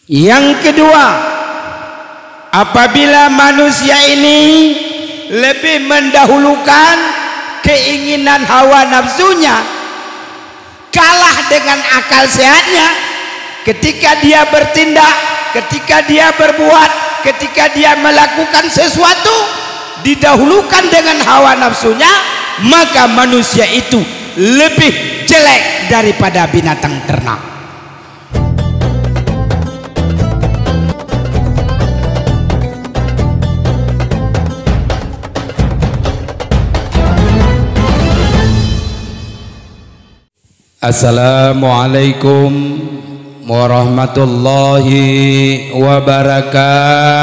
Yang kedua, apabila manusia ini lebih mendahulukan keinginan hawa nafsunya kalah dengan akal sehatnya, ketika dia bertindak, ketika dia berbuat, ketika dia melakukan sesuatu didahulukan dengan hawa nafsunya, maka manusia itu lebih jelek daripada binatang ternak. Assalamualaikum warahmatullahi wabarakatuh.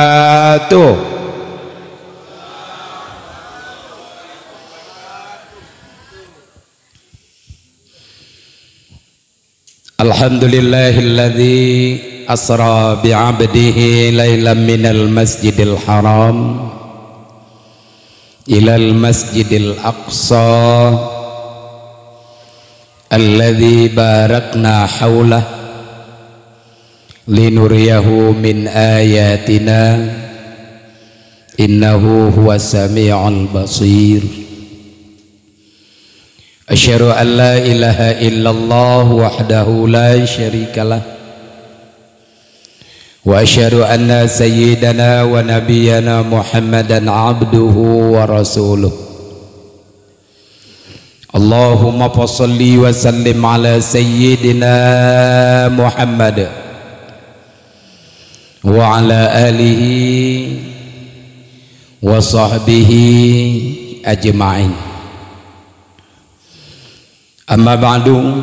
Alhamdulillahilladzi asra bi'abdihi laylan minal masjidil haram ilal masjidil aqsa alladzi barakna haulah linuriyahu min ayatina innahu huwas sami'ul basir. Asyhadu an la ilaha illallah wahdahu la syarikalah wa asyhadu anna sayyidana wa nabiyyana Muhammadan abduhu wa rasuluh. Allahumma salli wa sallim ala sayyidina Muhammad wa ala alihi wa sahbihi ajma'in. Amma ba'du,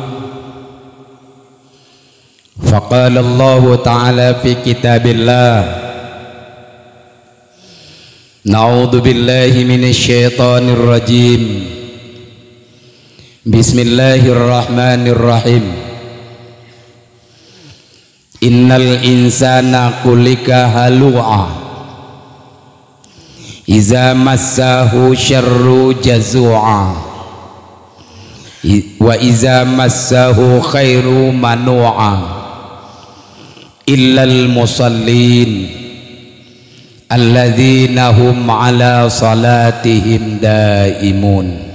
faqala Allah ta'ala fi kitabillah, na'udzu billahi minasy syaithanir rajim. Bismillahirrahmanirrahim. Innal insana khuliqa halu'a iza massahu syarru jazu'a wa iza massahu khairu manu'a illal musallin alladzina hum ala salatihim daimun.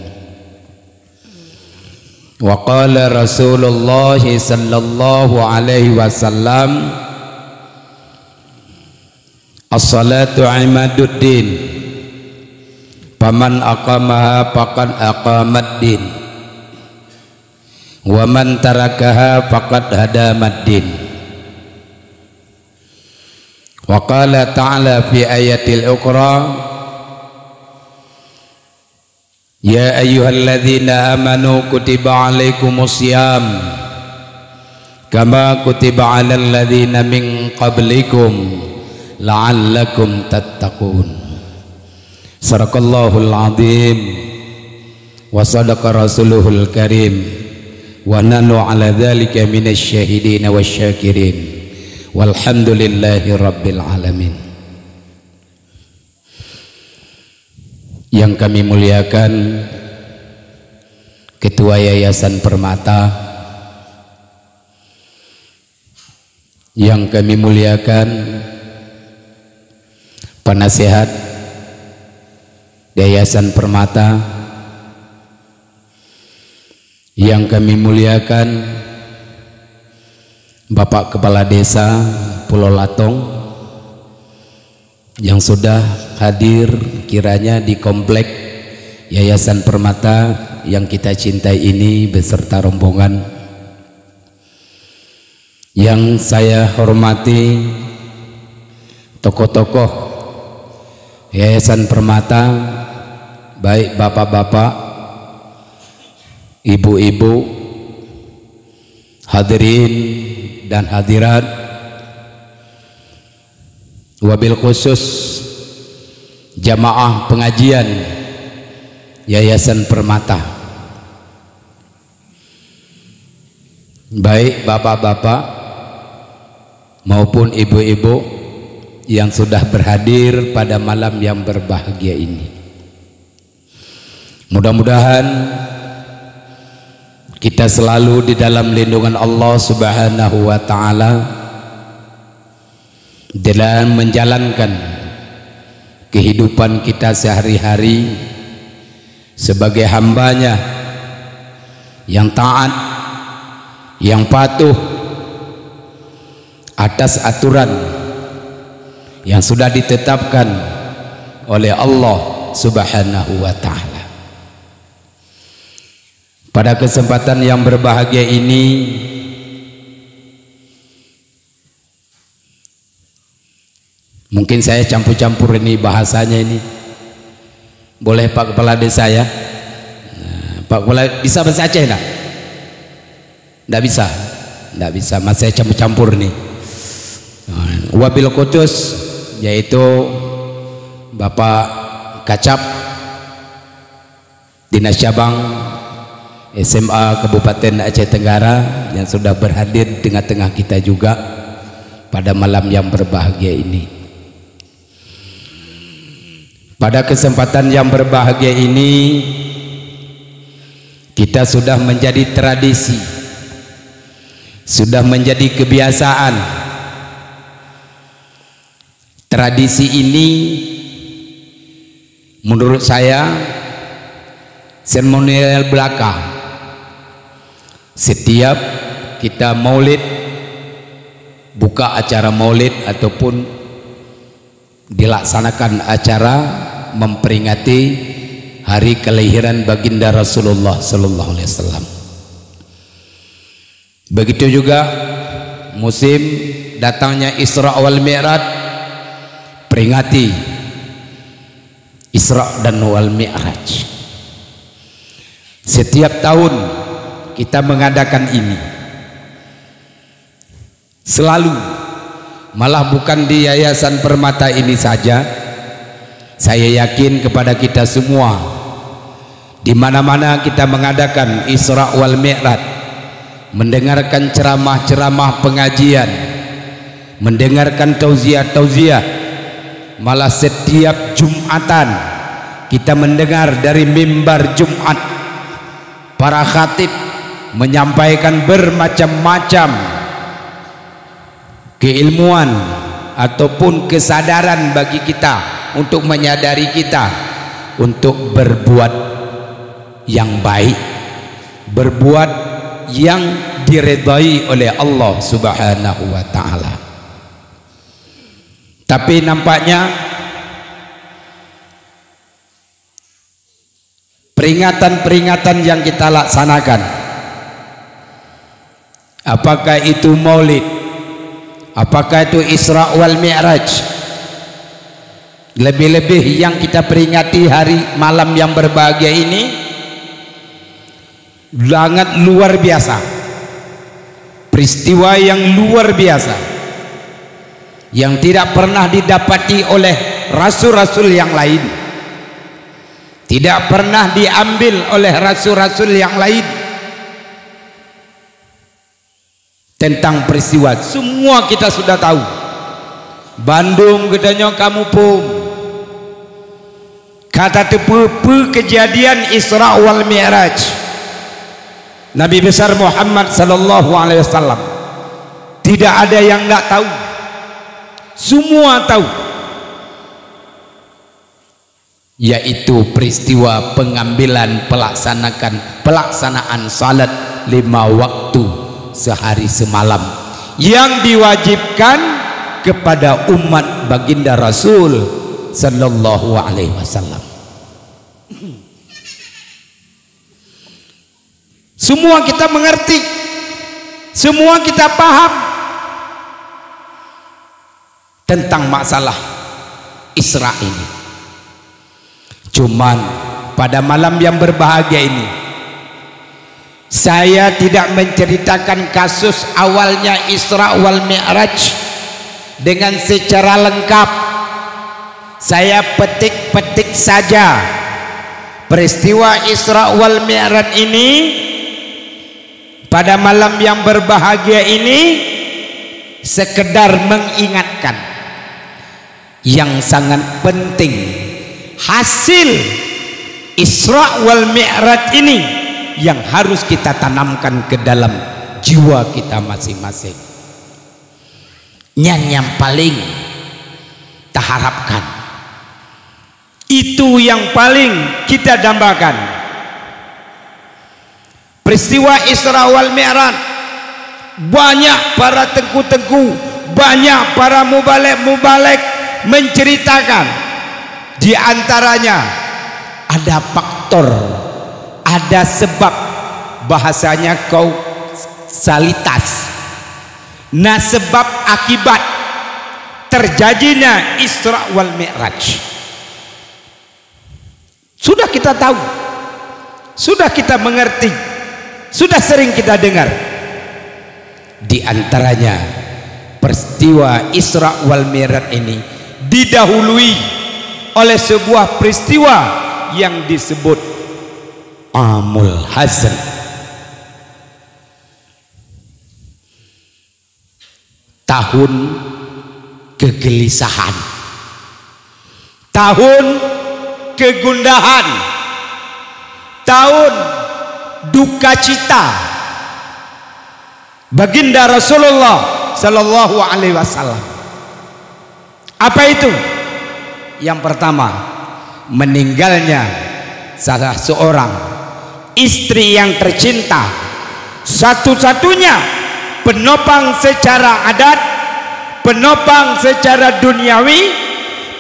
Wa qala Rasulullah sallallahu alaihi wasallam, as-salatu imaduddin, faman aqamaha faqad aqamaddin, wa man tarakaha faqad hadamaddin. Wa qala ta'ala fi ayatil ukhra, ya ayyuhalladzina amanu kutiba alaikumusiyam kama kutiba alal ladzina min qablikum la'allakum tattaqun. Sadaqallahul azim wa sadaqa rasuluhul karim wa nanu ala dzalika minasy syahidin wasyakirin walhamdulillahi rabbil alamin. Yang kami muliakan Ketua Yayasan Permata, yang kami muliakan penasehat Yayasan Permata, yang kami muliakan Bapak Kepala Desa Pulau Latong yang sudah hadir kiranya di komplek Yayasan Permata yang kita cintai ini beserta rombongan. Yang saya hormati tokoh-tokoh Yayasan Permata, baik bapak-bapak, ibu-ibu, hadirin dan hadirat, wabil khusus jamaah pengajian Yayasan Permata, baik bapak-bapak maupun ibu-ibu yang sudah berhadir pada malam yang berbahagia ini. Mudah-mudahan kita selalu di dalam lindungan Allah Subhanahu wa ta'ala, dalam menjalankan kehidupan kita sehari-hari sebagai hambanya yang taat, yang patuh atas aturan yang sudah ditetapkan oleh Allah Subhanahu wa ta'ala. Pada kesempatan yang berbahagia ini, mungkin saya campur-campur ini bahasanya ini. Boleh Pak Kepala Desa ya? Nah, Pak Kepala bisa bahasa Aceh enggak? Enggak bisa. Enggak bisa, mas saya campur-campur nih. Wabil Kudus, yaitu Bapak Kacap Dinas Cabang SMA Kabupaten Aceh Tenggara yang sudah berhadir di tengah-tengah kita juga pada malam yang berbahagia ini. Pada kesempatan yang berbahagia ini, kita sudah menjadi tradisi, sudah menjadi kebiasaan. Tradisi ini menurut saya seremonial belaka. Setiap kita maulid, buka acara maulid ataupun dilaksanakan acara memperingati hari kelahiran baginda Rasulullah sallallahu alaihi wasallam. Begitu juga musim datangnya Isra wal Mi'raj, peringati Isra dan wal Mi'raj. Setiap tahun kita mengadakan ini. Selalu, malah bukan di Yayasan Permata ini saja. Saya yakin kepada kita semua, di mana-mana kita mengadakan Isra wal Mi'raj, mendengarkan ceramah-ceramah pengajian, mendengarkan tauziah-tauziah, malah setiap Jumatan kita mendengar dari mimbar Jumat para khatib menyampaikan bermacam-macam keilmuan ataupun kesadaran bagi kita, untuk menyadari kita untuk berbuat yang baik, berbuat yang diridai oleh Allah Subhanahu wa ta'ala. Tapi nampaknya peringatan-peringatan yang kita laksanakan, apakah itu maulid, apakah itu Isra wal Mi'raj, lebih-lebih yang kita peringati hari malam yang berbahagia ini, sangat luar biasa, peristiwa yang luar biasa yang tidak pernah didapati oleh rasul-rasul yang lain, tidak pernah diambil oleh rasul-rasul yang lain. Tentang peristiwa semua kita sudah tahu. Bandung gedanya kamu pun kata tepu kejadian Isra wal Mi'raj Nabi besar Muhammad sallallahu alaihi wasallam. Tidak ada yang enggak tahu, semua tahu, yaitu peristiwa pengambilan pelaksanaan salat 5 waktu sehari semalam yang diwajibkan kepada umat baginda Rasul sallallahu alaihi wasallam. Semua kita mengerti, semua kita paham tentang masalah Isra ini. Cuman pada malam yang berbahagia ini, saya tidak menceritakan kasus awalnya Isra wal Mi'raj dengan secara lengkap. Saya petik-petik saja peristiwa Isra wal Mi'raj ini pada malam yang berbahagia ini, sekedar mengingatkan yang sangat penting. Hasil Isra wal Mi'raj ini yang harus kita tanamkan ke dalam jiwa kita masing-masing. Yang paling kita harapkan. Itu yang paling kita dambakan. Peristiwa Isra wal Mi'raj, banyak para tengku-tengku, banyak para mubalek menceritakan. Di antaranya ada faktor, ada sebab, bahasanya kausalitas. Nah, sebab akibat terjadinya Isra wal Mi'raj sudah kita tahu, sudah kita mengerti, sudah sering kita dengar. Di antaranya peristiwa Isra wal Mi'raj ini didahului oleh sebuah peristiwa yang disebut Amul Hazan. Tahun kegelisahan, tahun kegundahan, tahun duka cita baginda Rasulullah sallallahu alaihi wasallam. Apa itu? Yang pertama, meninggalnya salah seorang istri yang tercinta, satu-satunya penopang secara adat, penopang secara duniawi,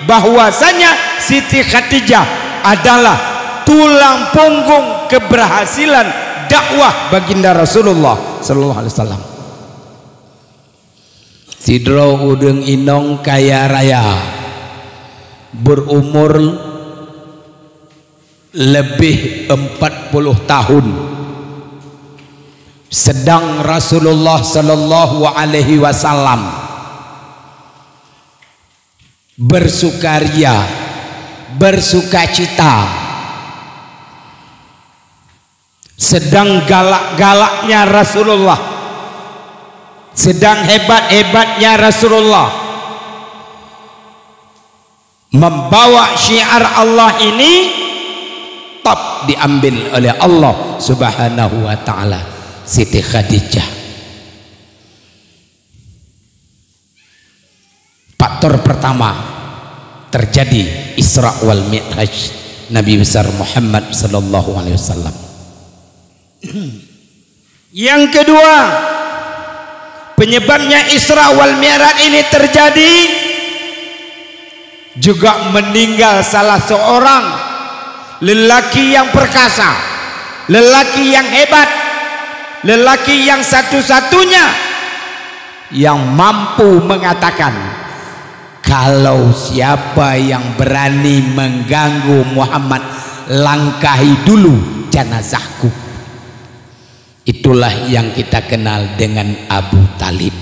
bahwasanya Siti Khadijah adalah tulang punggung keberhasilan dakwah baginda Rasulullah sallallahu alaihi wasallam. Sidro udeng inong kaya raya, berumur lebih 40 tahun, sedang Rasulullah sallallahu alaihi wasallam bersukaria, bersukacita, sedang galak-galaknya Rasulullah, sedang hebat-hebatnya Rasulullah membawa syiar Allah ini, top diambil oleh Allah subhanahu wa ta'ala Siti Khadijah. Faktor pertama, terjadi Isra wal Mi'raj Nabi besar Muhammad sallallahu alaihi wasallam. Yang kedua, penyebabnya Isra wal Mi'raj ini terjadi juga meninggal salah seorang lelaki yang perkasa, lelaki yang hebat, lelaki yang satu-satunya yang mampu mengatakan, kalau siapa yang berani mengganggu Muhammad, langkahi dulu jenazahku. Itulah yang kita kenal dengan Abu Talib.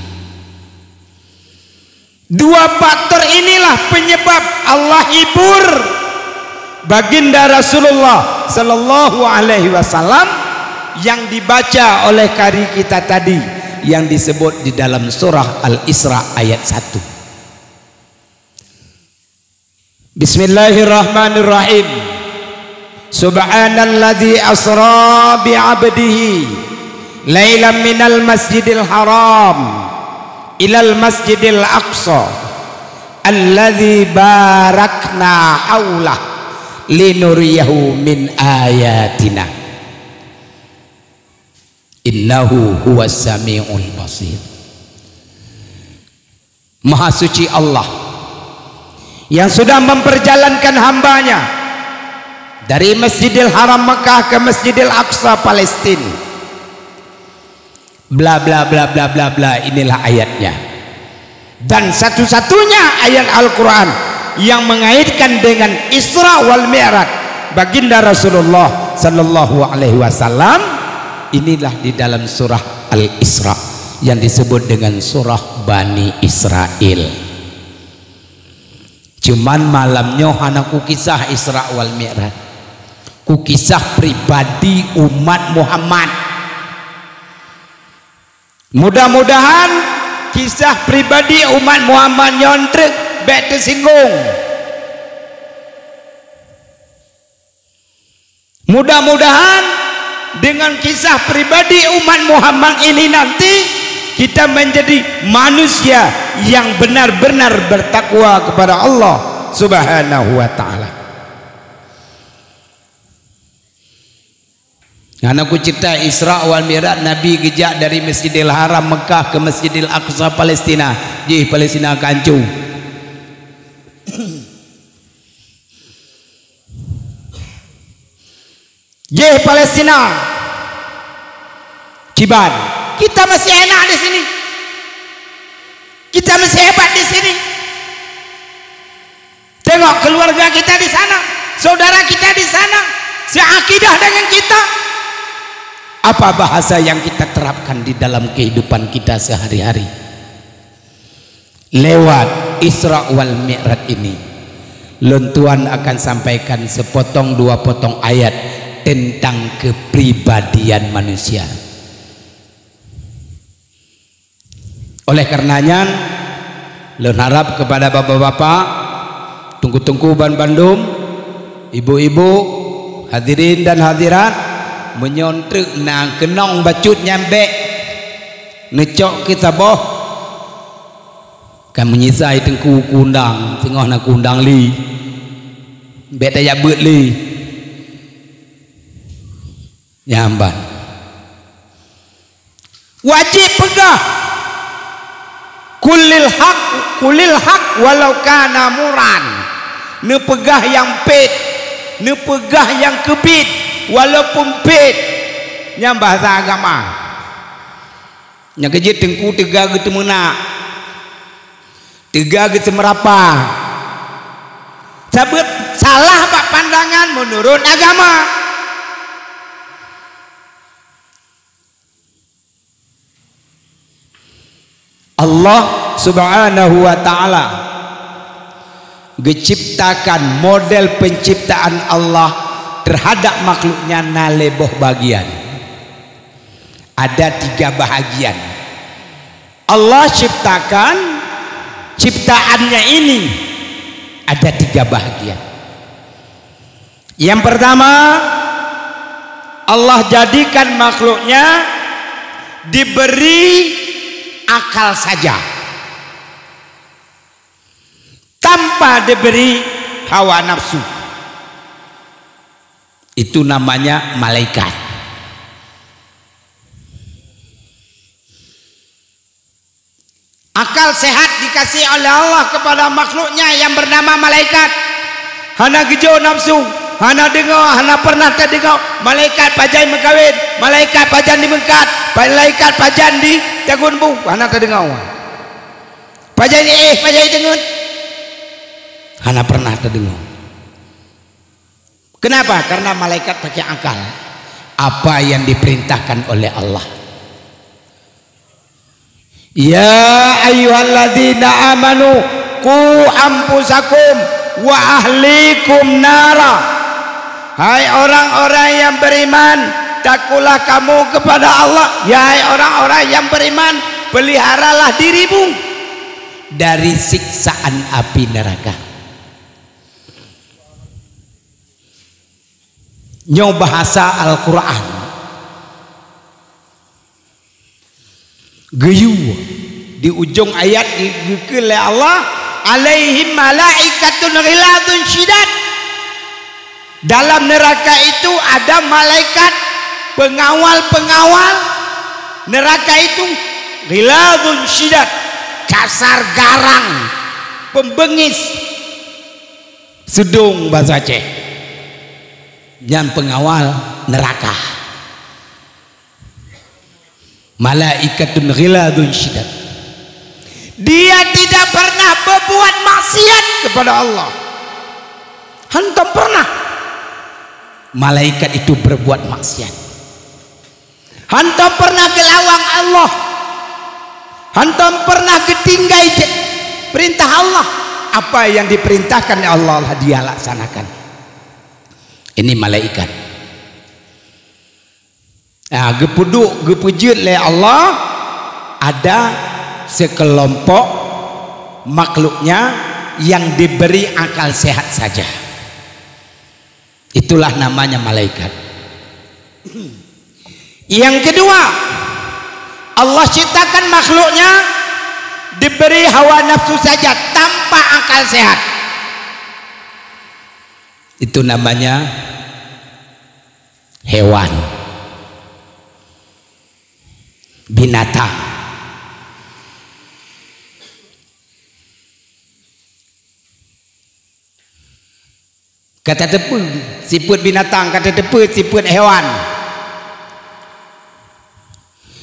Dua faktor inilah penyebab Allah hibur baginda Rasulullah sallallahu alaihi wasallam yang dibaca oleh kari kita tadi, yang disebut di dalam surah Al-Isra ayat 1. Bismillahirrahmanirrahim. Subhanalladzi asra bi'abdihi lailan minal masjidil haram ilal masjidil aqsa alladzi barakna haulah linuriyahu min ayatina innahu huwas samiul basir. Maha suci Allah yang sudah memperjalankan hambanya dari Masjidil Haram Mekah ke Masjidil Aqsa Palestina, bla bla bla bla bla bla. Inilah ayatnya, dan satu-satunya ayat Al-Quran yang mengaitkan dengan Isra wal Mi'raj baginda Rasulullah sallallahu alaihi wasallam. Inilah di dalam surah Al-Isra yang disebut dengan surah Bani Israel. Cuman malamnya hana ku kisah Isra wal Mi'raj, ku kisah pribadi umat Muhammad. Mudah-mudahan kisah pribadi umat Muhammad nyontrek bek tersinggung. Mudah-mudahan dengan kisah pribadi umat Muhammad ini nanti kita menjadi manusia yang benar-benar bertakwa kepada Allah Subhanahu wa ta'ala. Karena aku cerita Isra wal Mi'raj, Nabi gejak dari Masjidil Haram Mekah ke Masjidil Aqsa Palestina. Di Palestina kancu. Di Palestina Kiban. Kita masih enak di sini. Kita masih hebat di sini. Tengok keluarga kita di sana, saudara kita di sana, seakidah dengan kita. Apa bahasa yang kita terapkan di dalam kehidupan kita sehari-hari? Lewat Isra wal Mi'raj ini, Tuhan akan sampaikan sepotong dua potong ayat tentang kepribadian manusia. Oleh karenanya, Lun harap kepada bapak-bapak, tungku-tungku ban Bandung, ibu-ibu, hadirin dan hadirat, menyontrek nang kenong bacut nyampe necok kita boh kan menyisai tengku kundang tengok nak kundang li bet ayak bet li nyamban wajib pegah kulil hak walau kana muran, ne pegah yang pet, ne pegah yang kebit walaupun pet yang bahasa agama yang kejit tengku tega gitu mena tega gitu merapa sabut salah pak pandangan menurut agama. Allah Subhanahu wa ta'ala menciptakan model penciptaan Allah terhadap makhluknya naleboh bagian. Ada 3 bahagian Allah ciptakan ciptaannya ini, ada 3 bahagian. Yang pertama, Allah jadikan makhluknya diberi akal saja tanpa diberi hawa nafsu. Itu namanya malaikat. Akal sehat dikasih oleh Allah kepada makhluknya yang bernama malaikat. Hana gejo nafsu, hana dengar, hana pernah terdengar malaikat pajai mengkawin, malaikat pajan di mengkat, malaikat pajan di tagun bu, hana terdengar. Pajai ni pajai dengar, hana pernah terdengar. Kenapa? Karena malaikat pakai akal. Apa yang diperintahkan oleh Allah. Ya ayyuhalladzina amanu qu anfusakum wa ahlikum nara. Hai orang-orang yang beriman, takutlah kamu kepada Allah. Ya hai orang-orang yang beriman, peliharalah dirimu dari siksaan api neraka. Nyo bahasa Al-Quran geyu di ujung ayat dikele Allah alaihim malaikatun ghiladun syidad. Dalam neraka itu ada malaikat pengawal-pengawal neraka itu ghiladun syidad, kasar garang, pembengis, sedung bahasa Aceh, yang pengawal neraka. Malaikatun ghiladun syidad. Dia tidak pernah berbuat maksiat kepada Allah. Hantam pernah malaikat itu berbuat maksiat. Hantam pernah kelawang Allah. Hantam pernah ketinggai perintah Allah. Apa yang diperintahkan oleh Allah lah dia laksanakan. Ini malaikat. Nah, gepuduk gepujut oleh Allah, ada sekelompok makhluknya yang diberi akal sehat saja. Itulah namanya malaikat. Yang kedua, Allah ciptakan makhluknya diberi hawa nafsu saja tanpa akal sehat. Itu namanya hewan, binatang. Kata tepu siput binatang, kata tepu siput hewan.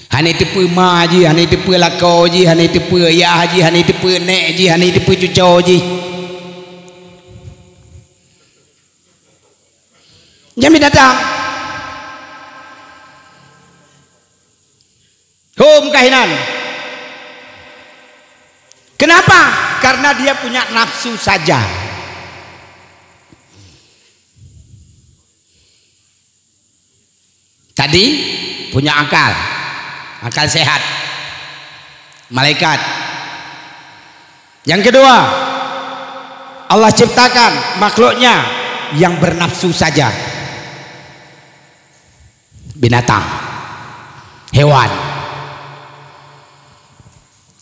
Hani tepu ma ji, hani tepu lakau ji, hani tepu ya ji, hani tepu nek ji, hani tepu cucau ji. Yang binatang. Hum kahinan. Kenapa? Karena dia punya nafsu saja. Tadi punya akal, akal sehat, malaikat. Yang kedua, Allah ciptakan makhluknya yang bernafsu saja, binatang, hewan.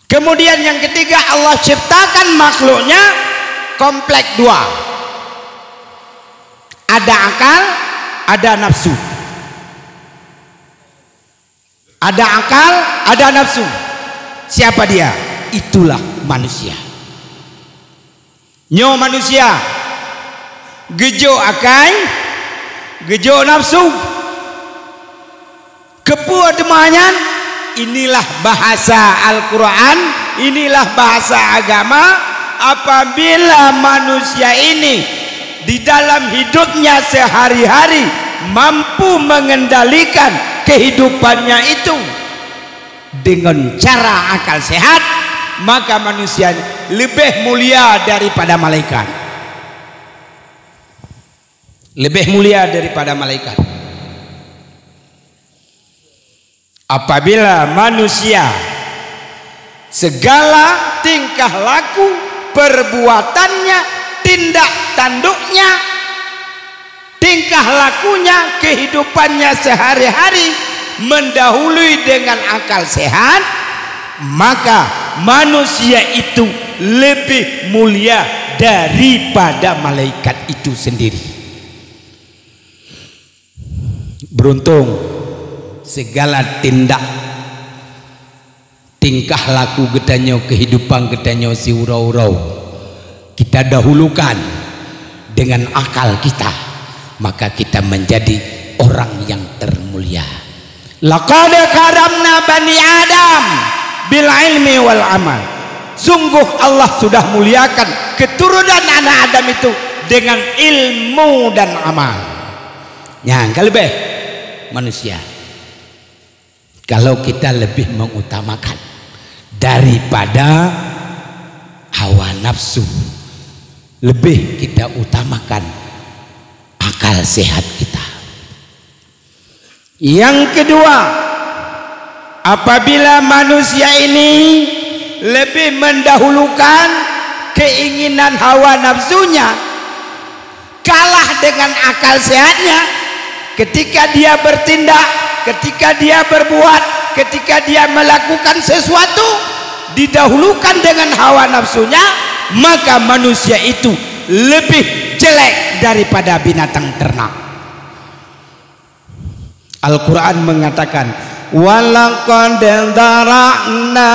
Kemudian yang ketiga, Allah ciptakan makhluknya kompleks dua, ada akal, ada nafsu. Ada akal, ada nafsu. Siapa dia? Itulah manusia. Nyo manusia, gejo akal, gejo nafsu, kepu demanyan. Inilah bahasa Al-Quran, inilah bahasa agama. Apabila manusia ini di dalam hidupnya sehari-hari mampu mengendalikan kehidupannya itu dengan cara akal sehat, maka manusia lebih mulia daripada malaikat, lebih mulia daripada malaikat. Apabila manusia segala tingkah laku, perbuatannya, tindak tanduknya, tingkah lakunya, kehidupannya sehari-hari mendahului dengan akal sehat, maka manusia itu lebih mulia daripada malaikat itu sendiri. Beruntung segala tindak tingkah laku gedanyo, kehidupan gedanyo si urau-urau kita dahulukan dengan akal kita, maka kita menjadi orang yang termulia. Laqad karamna bani Adam bil ilmi wal amal. Sungguh Allah sudah muliakan keturunan anak Adam itu dengan ilmu dan amal. Yang lebih manusia, kalau kita lebih mengutamakan daripada hawa nafsu, lebih kita utamakan akal sehat kita. Yang kedua, apabila manusia ini lebih mendahulukan keinginan hawa nafsunya kalah dengan akal sehatnya, ketika dia bertindak, ketika dia berbuat, ketika dia melakukan sesuatu didahulukan dengan hawa nafsunya, maka manusia itu lebih jelek daripada binatang ternak. Al-Quran mengatakan, walaqad dara'na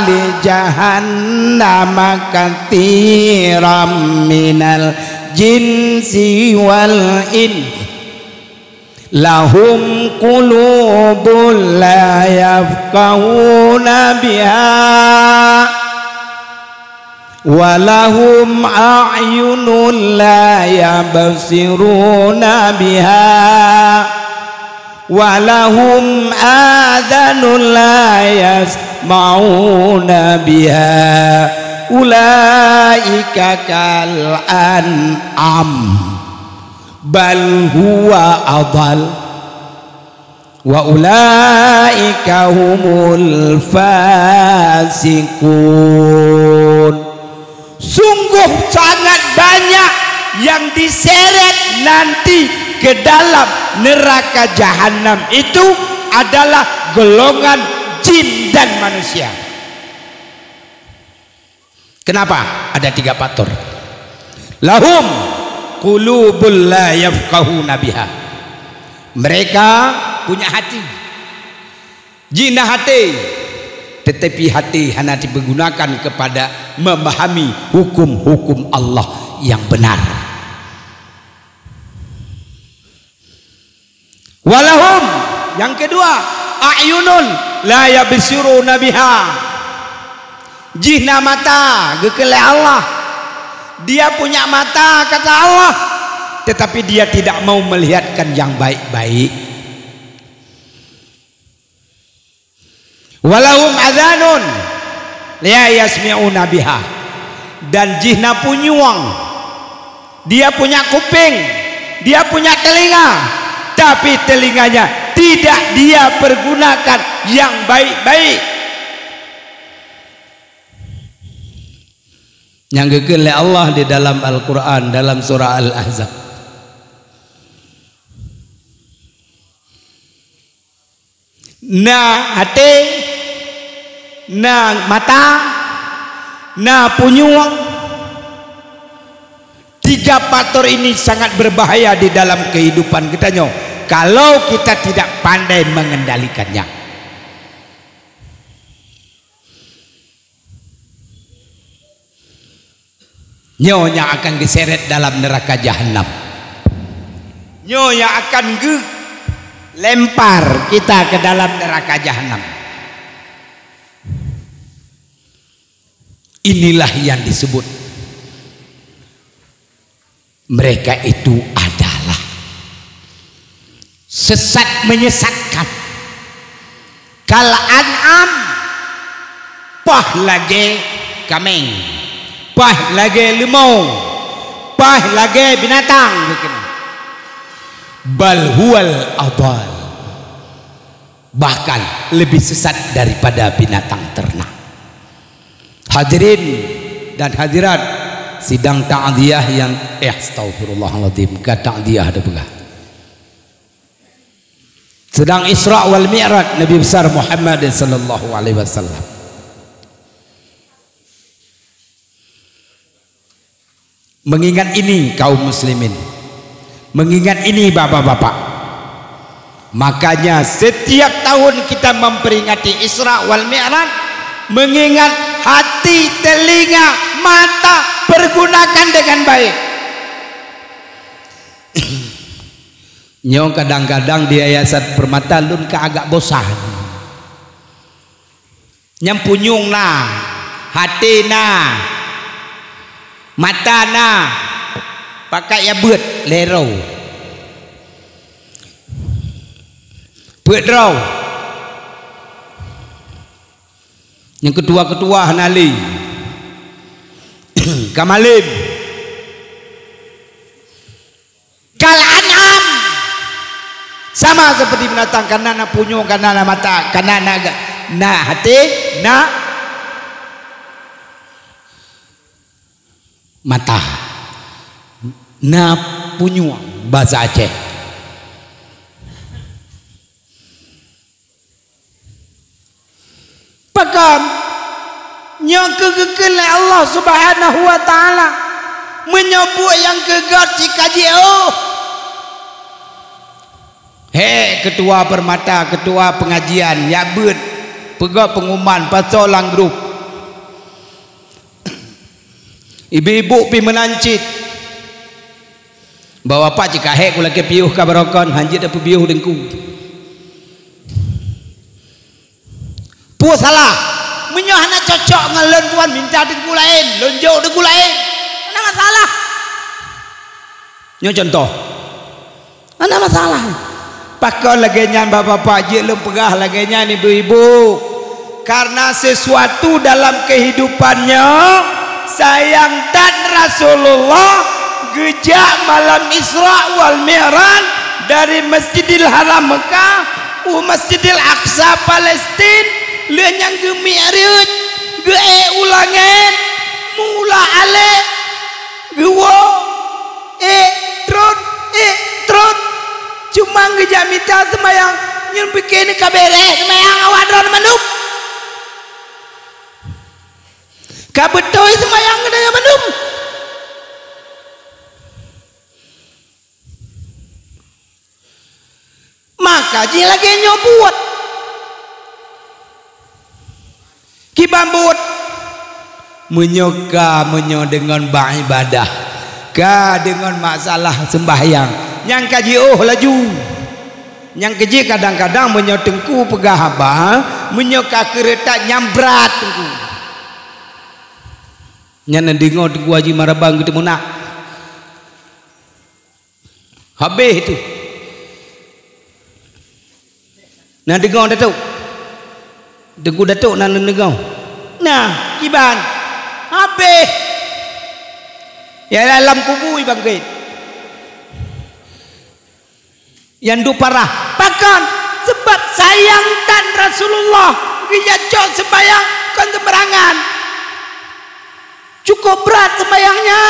li jahannama katsiran minal jinsi wal ins lahum qulubun la yafqahuna biha walahum a'yunun la yabsiruna biha walahum adhanun la yasma'una biha ulaika kal an'am bal huwa adhal wa ulaika humul fasiqun. Sungguh sangat banyak yang diseret nanti ke dalam neraka jahanam itu adalah golongan jin dan manusia. Kenapa? Ada 3 faktor. Lahum qulubul la yafqahuna biha. Mereka punya hati, jinnah hati, tetapi hati hanya digunakan kepada memahami hukum-hukum Allah yang benar. Walahum, yang kedua, a'yunun la yabsiruna biha. Jinnah mata, gekele Allah. Dia punya mata kata Allah, tetapi dia tidak mau melihatkan yang baik-baik. Walahum adhanun la yasmi'una biha. Dan jinnah punyuang, dia punya kuping, dia punya telinga, tapi telinganya tidak dia pergunakan yang baik-baik. Yang gegel Allah di dalam Al-Quran, dalam surah Al-Ahzab. Na hati, na mata, na punyuang. 3 faktor ini sangat berbahaya di dalam kehidupan kita kalau kita tidak pandai mengendalikannya. Nyonya akan diseret dalam neraka jahanam. Nyonya akan lempar kita ke dalam neraka jahanam. Inilah yang disebut mereka itu adalah sesat menyesatkan. Kal an'am, pah lagi kambing, pah lagi lemau, pah lagi binatang. Bal huwal adal, bahkan lebih sesat daripada binatang ternak. Hadirin dan hadirat sidang ta'diyah yang astagfirullahaladzim, ke ta'diyah ada pegah. Sedang Isra wal Mi'raj Nabi besar Muhammad sallallahu alaihi wasallam. Mengingat ini kaum muslimin, mengingat ini bapak-bapak, makanya setiap tahun kita memperingati Isra wal Mi'raj, mengingat hati, telinga, mata pergunakan dengan baik. Nyong kadang-kadang di Yayasan Permata lun ke agak bosan. Nyampunyung na, hati na, mata na, pakai ya buat lerau, buat raw. Yang kedua hanali kamalim kal an'am, sama seperti binatang, karena na punyung, karena na mata, karena na hati, na mata, na punyung bahasa Aceh. Pakam yang kegegel Allah Subhanahu wa taala menyebut yang kegat cikaji ketua Permata, ketua pengajian ya bet pegah pengumuman pasal lang grup ibu-ibu pi menancit bawa pak jika kula ke piuh kabarokon hanjit apa piuh dengku pu salah menyohana cocok ngelen tuan minta dengku lain lonjok dengku lain mana masalah nyo contoh mana masalah pakau lagenya bapak-bapak je lu pegah lagenya ni ibu-ibu karena sesuatu dalam kehidupannya sayang dan Rasulullah gejak malam Isra wal Mi'raj dari Masjidil Haram Mekah Masjidil Aqsa Palestina lenyang ke Mi'raj ge ulangan mula ale gewo trot cuma ngejamita semayang nyun bikin kabere semayang awadron manuk Kabetoi sembahyang dengan mandum. Maka ji lagi nyobut. Kibambut menyoka dengan beribadah ka dengan masalah sembahyang yang kaji laju yang keji kadang-kadang menyotengku pegah haba menyoka kereta nyambrat tengku nyana dengar tengku haji marabang gitu munak habis itu nah dengar datuk tengku datuk nah dengar nah kiban habis ya dalam kubur bangkit yang du parah bahkan sebab sayang dan Rasulullah dia jauh sembahyang kan temerangan cukup berat sembahyangnya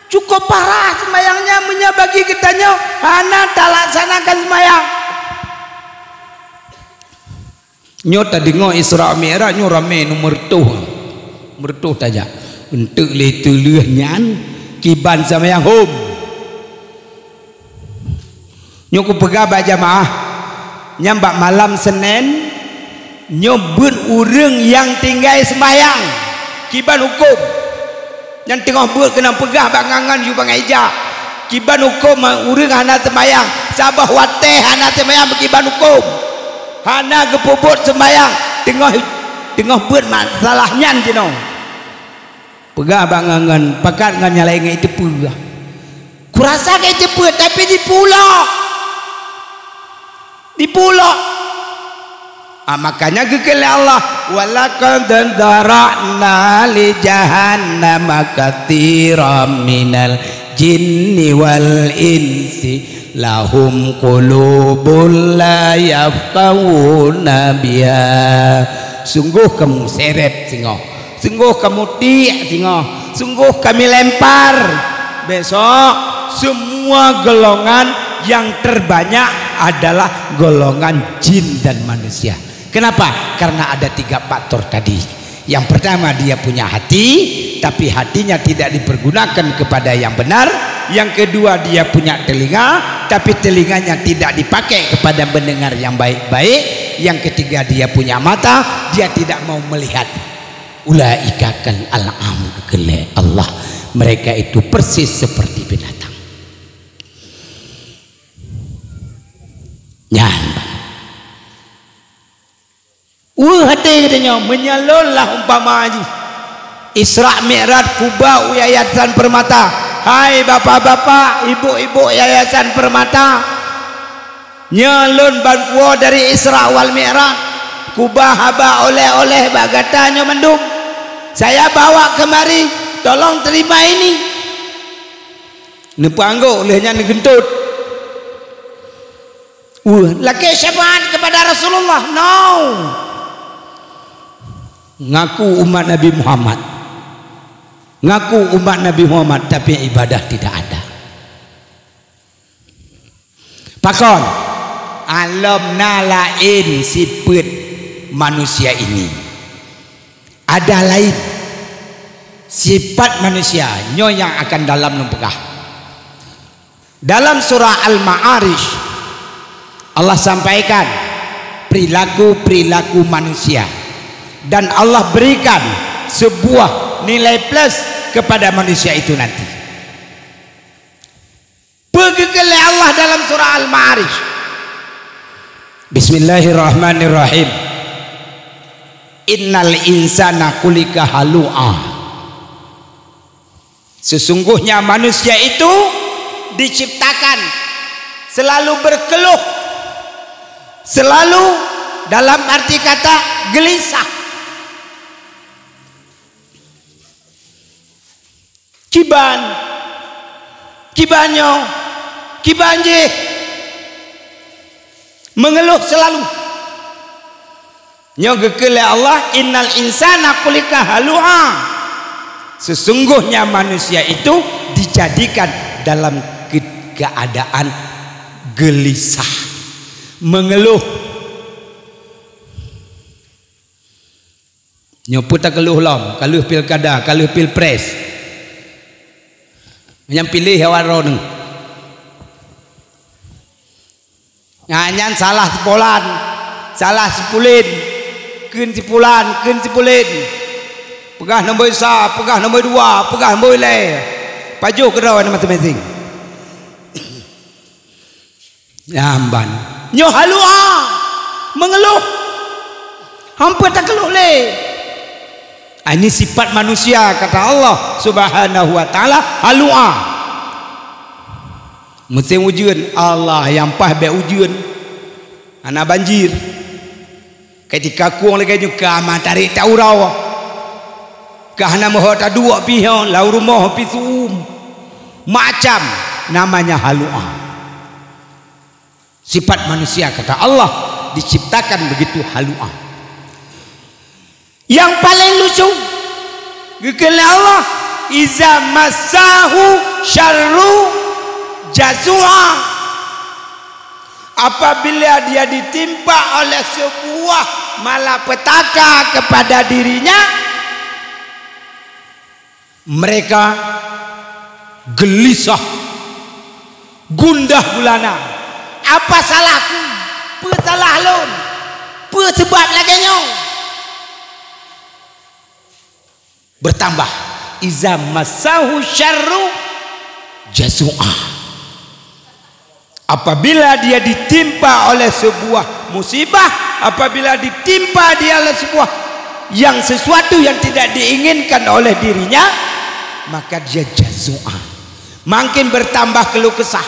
cukup parah sembahyangnya menyabagi kitanya hana tak laksanakan sembahyang nyota dengar Isra Mi'raj nyo rame nomor mertuh taja untuk letu leuhnyan kiban sama yang home nyoku pegah berjamaah nyambak malam Senin nyobut urang yang tinggal sembahyang kiban hukum yang tengah buat kena pegah bangangan you bangai ija kiban hukum urang hana sembahyang sabah wateh hana sembahyang kiban hukum hana gepobot sembahyang tengah buat masalahnya jino pegah bangangan pakat dengan nyalai ngai tepu kurasa ngai tepu tapi di pulau makanya gekele Allah walaqad dara'na li jahannama katsiran minal jinni wal insi lahum qulubun la yafqahuna biha sungguh kamu seret singo sungguh kamu tiak singo sungguh kami lempar besok semua golongan yang terbanyak adalah golongan jin dan manusia. Kenapa? Karena ada 3 faktor tadi. Yang pertama dia punya hati tapi hatinya tidak dipergunakan kepada yang benar. Yang kedua dia punya telinga tapi telinganya tidak dipakai kepada mendengar yang baik-baik. Yang ketiga dia punya mata dia tidak mau melihat. Ulaika kal an'am kekele Allah mereka itu persis seperti binatang. Nyan hati katanya menyalurlah umpama haji Isra Mi'raj Kuba Yayasan Permata. Hai bapak-bapak ibu-ibu Yayasan Permata nyalun bantuan dari Isra wal Mi'raj Kuba haba oleh-oleh bagatanya mendung saya bawa kemari tolong terima ini nepanggo olehnya negentut laki syafaat kepada Rasulullah no ngaku umat Nabi Muhammad tapi ibadah tidak ada pakon alam nalain siput manusia ini ada lain sifat manusia nyo yang akan dalam nempegah dalam surah Al-Ma'arij Allah sampaikan perilaku manusia dan Allah berikan sebuah nilai plus kepada manusia itu nanti. Pergi Allah dalam surah Al-Ma'arij. Bismillahirrahmanirrahim. Innal insana khuliqa halu'a. Sesungguhnya manusia itu diciptakan selalu berkeluh, selalu dalam arti kata gelisah. Kibanyo kibanje mengeluh selalu nyogekele Allah innal insana khuliqa halu'a sesungguhnya manusia itu dijadikan dalam keadaan gelisah mengeluh nyoput tak keluh lom, kaluh pilkada, kaluh pilpres. Yang pilih hewan roneng. Nganyan salah sepolan, salah sepulin, keun sepulan, keun sepulin. Pegah nombor isa, pegah nombor dua, pegah nombor le. Paju ke rawan masing-masing. Nyamban. Nyo halua, mengeluh. Hampir tak keluh le. Ini sifat manusia kata Allah Subhanahu wa taala halua. Musim ujian Allah yang pah be ujian. Anak banjir. Ketika kuang lagi juga matahari taurau. Kahana moh ta dua pihon lau rumah pisum. Macam namanya halua. Sifat manusia kata Allah diciptakan begitu halua. Yang paling lucu gekele Allah iza masahu syarru jazua. Apabila dia ditimpa oleh sebuah malapetaka kepada dirinya, mereka gelisah, gundah gulana. Apa salahku? Apa salah lon? Apa sebab lagi nyong? Bertambah iza masahu syarru jazua. Apabila dia ditimpa oleh sebuah musibah, apabila ditimpa dia oleh sebuah yang sesuatu yang tidak diinginkan oleh dirinya, maka dia jazua, makin bertambah keluh kesah.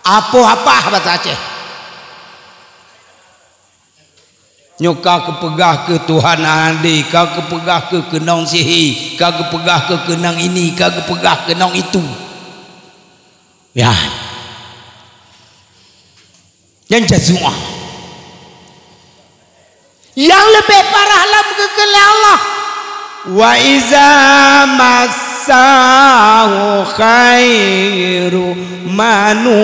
Apa bahasa Aceh? Nyoka kepegah ke Tuhan andi, kau kepegah ke kenong sihi, kau kepegah ke kenang ini, kau kepegah ke kenong itu. Ya. Yang jazua. Yang lebih parah dalam kekele Allah. Wa iza massahu khairu manu'a.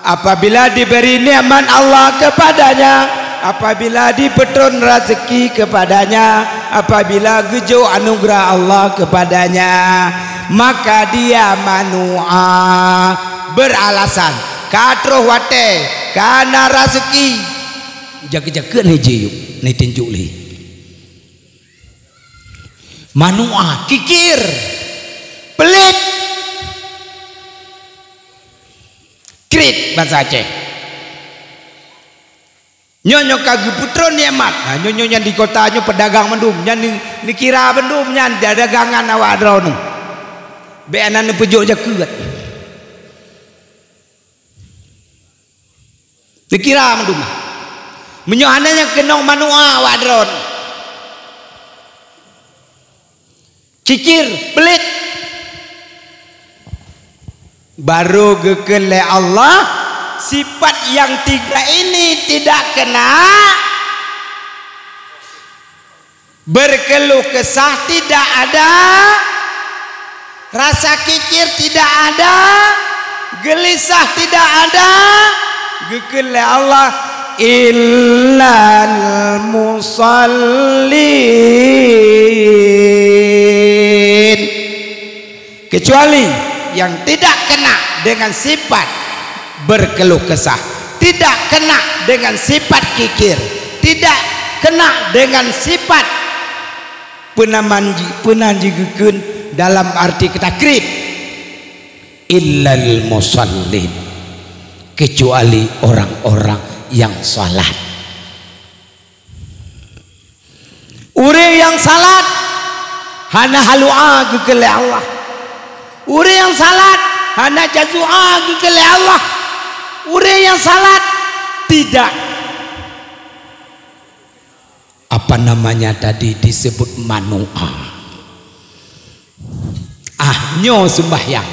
Apabila diberi nikmat Allah kepadanya, apabila dipetron rezeki kepadanya, apabila gejo anugerah Allah kepadanya, maka dia manua, beralasan katroh wate kana rezeki jaga-jaga ni jeyuk ni tinjuk li manua, kikir, pelit, krit bahasa Aceh. Nyonya kagum putron nikmat. Nah, nyonya di kotanya pedagang mendum, nyan ni kira mendum nyan dagangan awak drone. Be anan pejuk jakeut. Dikira mendum. Menyohananya kenong manua awak drone. Kikir, pelit. Baru gekele Allah sifat yang tiga ini tidak kena, berkeluh kesah tidak ada, rasa kikir tidak ada, gelisah tidak ada. Gekele Allah illal musallin, kecuali yang tidak kena dengan sifat berkeluh kesah, tidak kena dengan sifat kikir, tidak kena dengan sifat penanji gekun dalam arti ketakrib, illal musallin, kecuali orang-orang yang salat. Urang yang salat hana halua gekele Allah. Urang yang salat hana jazua gekele Allah. Urang yang salat tidak apa namanya tadi disebut manua. Nyo sembahyang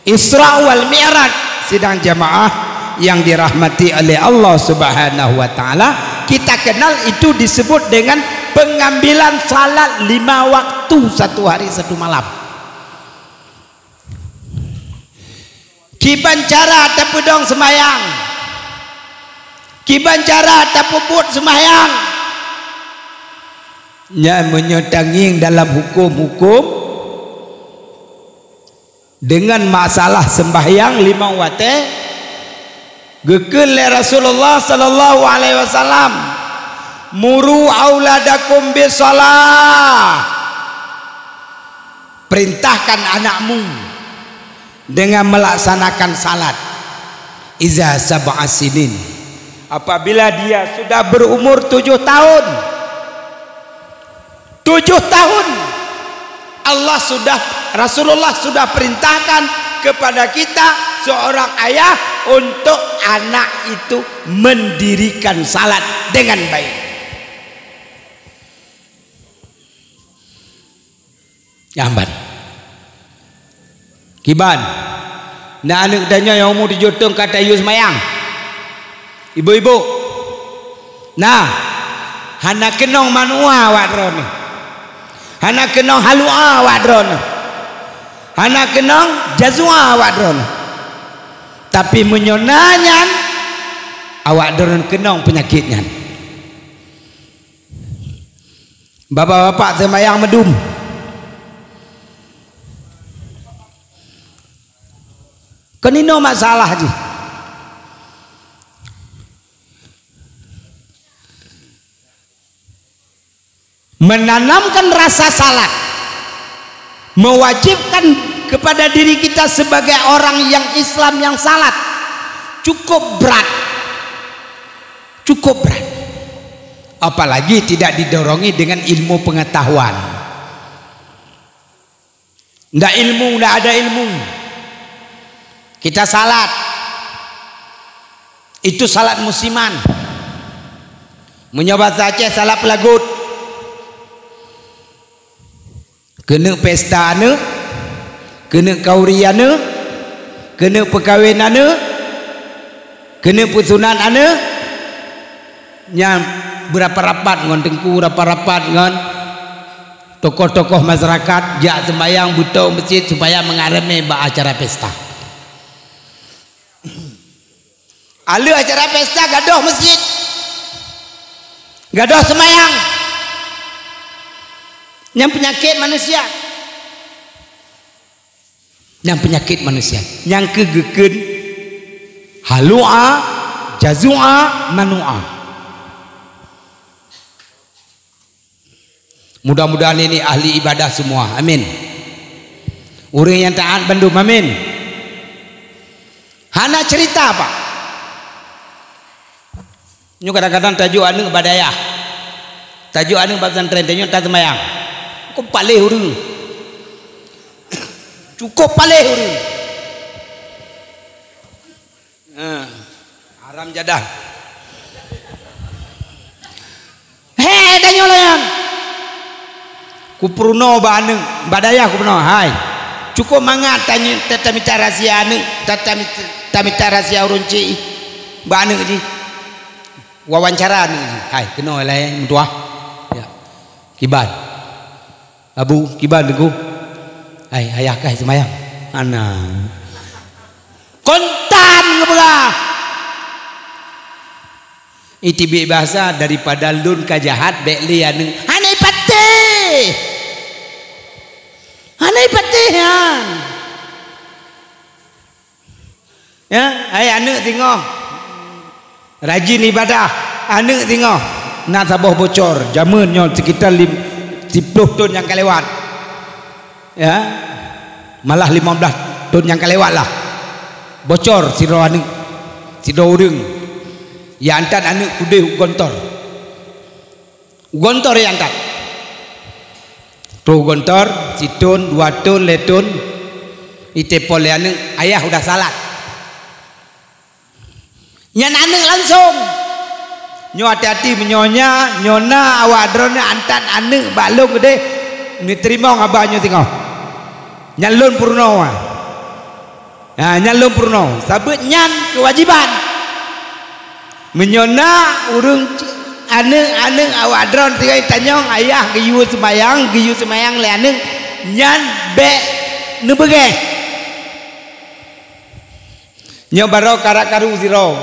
Isra wal Mi'raj sidang jamaah yang dirahmati oleh Allah Subhanahu wa taala, kita kenal itu disebut dengan pengambilan salat 5 waktu satu hari satu malam. Kiban cara tepedong sembayang Kiban cara tapuput sembahyang. Nya menyetanging dalam hukum-hukum dengan masalah sembahyang lima waktu gekel Rasulullah sallallahu alaihi wasallam muru auladakum bisalah, perintahkan anakmu dengan melaksanakan salat iza sab'a sinin, apabila dia sudah berumur 7 tahun. 7 tahun Rasulullah sudah perintahkan kepada kita seorang ayah untuk anak itu mendirikan salat dengan baik. Gambar kiban nah anak tanya yang umur 7 tahun kata you semayang ibu-ibu nah hana kenong manua wadron, hana kenong halua wadron, hana kenong jazua wadron, tapi menyonanya awak dorong kenong penyakitnya. Bapak-bapak semayang medum kenino masalah je. Menanamkan rasa salat, mewajibkan kepada diri kita sebagai orang yang Islam yang salat cukup berat, apalagi tidak didorongi dengan ilmu pengetahuan. Ndak ada ilmu kita salat itu salat musiman, menyobat saja salat pelagut, kena pesta ane, kena kaurian, kena perkahwinan, kena pusunan ane, yang berapa rapat ngon tengku, berapa rapat ngon tokoh-tokoh masyarakat jak sembayang buta masjid supaya mengarami acara pesta. Ala acara pesta gadoh masjid, gadoh sembayang, yang penyakit manusia, yang kegeken halua jazua manua. Mudah-mudahan ini ahli ibadah semua, amin. Orang yang taat bandum, amin. Hana cerita apa? Nyu kadang-kadang tajuk anu badayah, tajuk anu pesantren tanya tak semayang. Kau palih urang, cukup palih urang. Haram jadah. Hei tanya layan. Kupruno baneng badayah kupruno. Hai, cukup mangat tanya tatamita rahasia anu, tatamita rahasia urunci baneng ji. Wawancara anu. Hai, kena layan mutua. Ya. Kiban. Abu kiban deku. Hai, ayah kai semayang. Ana. Kontan ngebelah. Iti bahasa daripada lun kajahat bekli anu. Hanai patih. Hanai patihan. Ya, hai anu tengok. Rajin ibadah, anak tengok nak sabah bocor, jamannya sekitar 10 tahun yang kelewat, ya, malah 15 tahun yang kelewat lah, bocor si roh anak, si roh urang, ya antar anak kudeh gontor yang antar, tuh gontor, si tahun 2 tahun letun, itepol anak, ayah udah salat. Nyan anak langsung nyo hati-hati menyonya nyona awak drone antan anak balung gede ni terima ngabahnya tengok nyalun purno nah nyalun purno sabut nyan kewajiban menyona urung anak awak drone tinggal tanya ayah giyu semayang le anak nyan be nebege nyo baro karak karu zero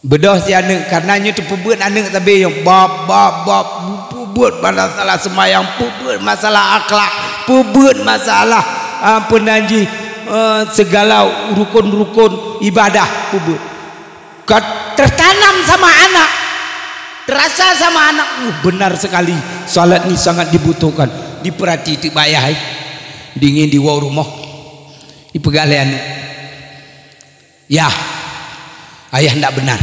Bedah si anak karenanya tu pebut anak tapi yang bab pebut masalah semayang, pebut masalah akhlak, pebut masalah penanji segala rukun-rukun ibadah, pebut. Tertanam sama anak, terasa sama anak. Benar sekali, salat ni sangat dibutuhkan, diperhati ti bayah dingin di rumah dipegalian. Ya, ayah ndak benar.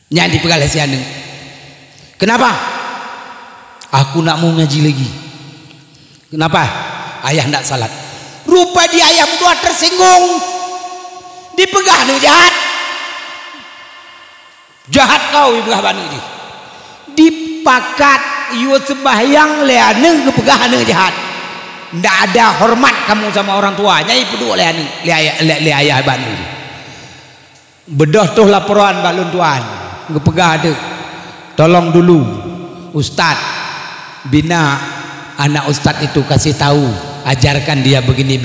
Nya dipegalai si anu. Kenapa? Aku nak mau ngaji lagi. Kenapa? Ayah ndak salat. Rupa dia ayah berdua tersinggung. Dipegah nu jahat. Jahat kau ibah banu di. Dipakat ieu sembahyang le anu kepegah anu jahat. Ndak ada hormat kamu sama orang tua. Nyai peduli le anu le ayah banu. Bedah tuh laporan balun tuan. Ngepegah ada. Tolong dulu ustaz bina anak ustaz itu, kasih tahu, ajarkan dia begini.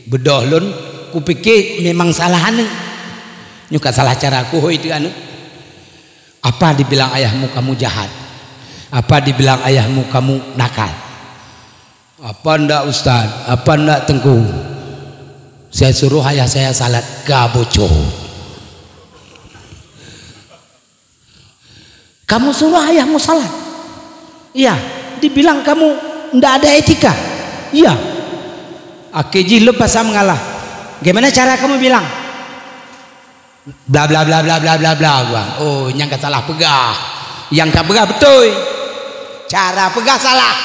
Bedah lun kupikir memang salah anu. Nyuka salah caraku itu anu. Apa dibilang ayahmu kamu jahat? Apa dibilang ayahmu kamu nakal? Apa ndak ustaz? Apa ndak Tengku? Saya suruh ayah saya salat gaboco. Kamu suruh ayahmu salat? Iya. Dibilang kamu ndak ada etika? Iya. Akeji lepas mengalah. Gimana cara kamu bilang? Bla bla bla bla bla bla bla. Oh, yang salah pegah. Yang tak pegah betul. Cara pegah salah.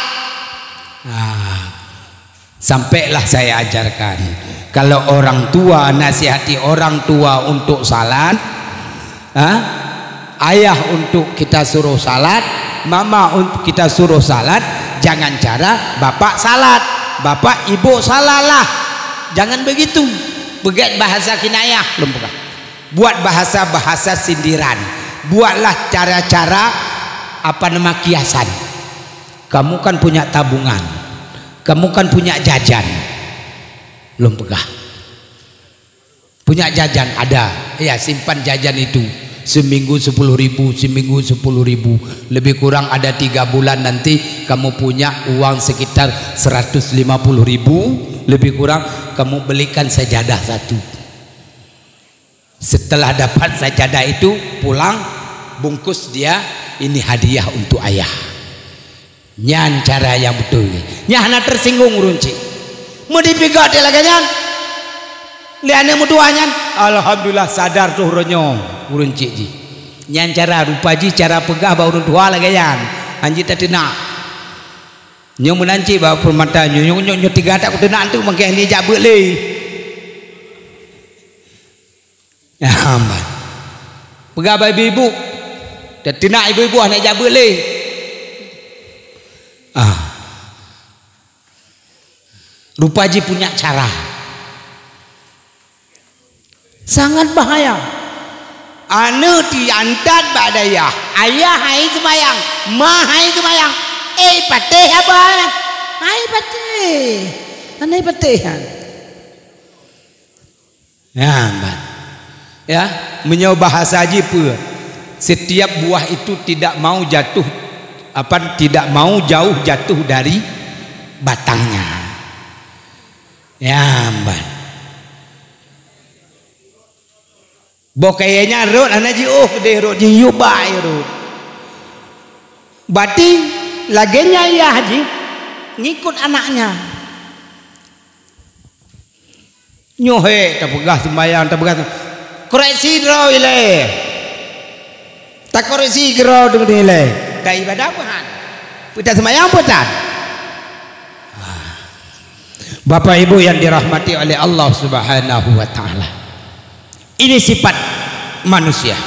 Nah, sampailah saya ajarkan. Kalau orang tua nasihati orang tua untuk salat, ayah untuk kita suruh salat, mama untuk kita suruh salat, jangan cara bapak salat, bapak ibu salalah, jangan begitu. Buat bahasa kinayah, buat bahasa sindiran, buatlah cara-cara kiasan. Kamu kan punya tabungan, kamu kan punya jajan, belum pegah. Punya jajan ada, ya simpan jajan itu. Seminggu 10.000, seminggu 10.000, lebih kurang ada 3 bulan nanti kamu punya uang sekitar 150.000, lebih kurang kamu belikan sajadah satu. Setelah dapat sajadah itu pulang, bungkus dia, ini hadiah untuk ayah. Nyan cara yang betul. Nyahna tersinggung runci. Mau dipigat dia lagi nyan. Liane muduanyan, alhamdulillah sadar tuh ronyong urun cik. Nyan cara rupaji cara pegah bau urun tua lagi yan. Anji tak tina. Nyo menanci bau permata nyo tiga tak tina antu mangke ni jak beule. Ya aman. Pegah bau ibu. Tak tina ibu-ibu nak jak beule. Rupaji punya cara. Sangat bahaya. Anu diantat badaya. Ayah hai semayang, ma hai semayang. Patih apa? Hai patih. Anai patihan. Ya, menyoba bahasa haji pun. Setiap buah itu tidak mau jatuh, tidak mau jauh jatuh dari batangnya. Ya, mbak. Bokayanya rot anaji deh rot yubai rot. Berarti lagenya ya haji ngikut anaknya. Nyohe tak pegah sembahyang tak pegah. Koreksi draw ile. Tak koreksi draw dengan ile. Tak ibadah apaan? Kita sembahyang apaan? Bapak Ibu yang dirahmati oleh Allah Subhanahu wa taala. Ini sifat manusia.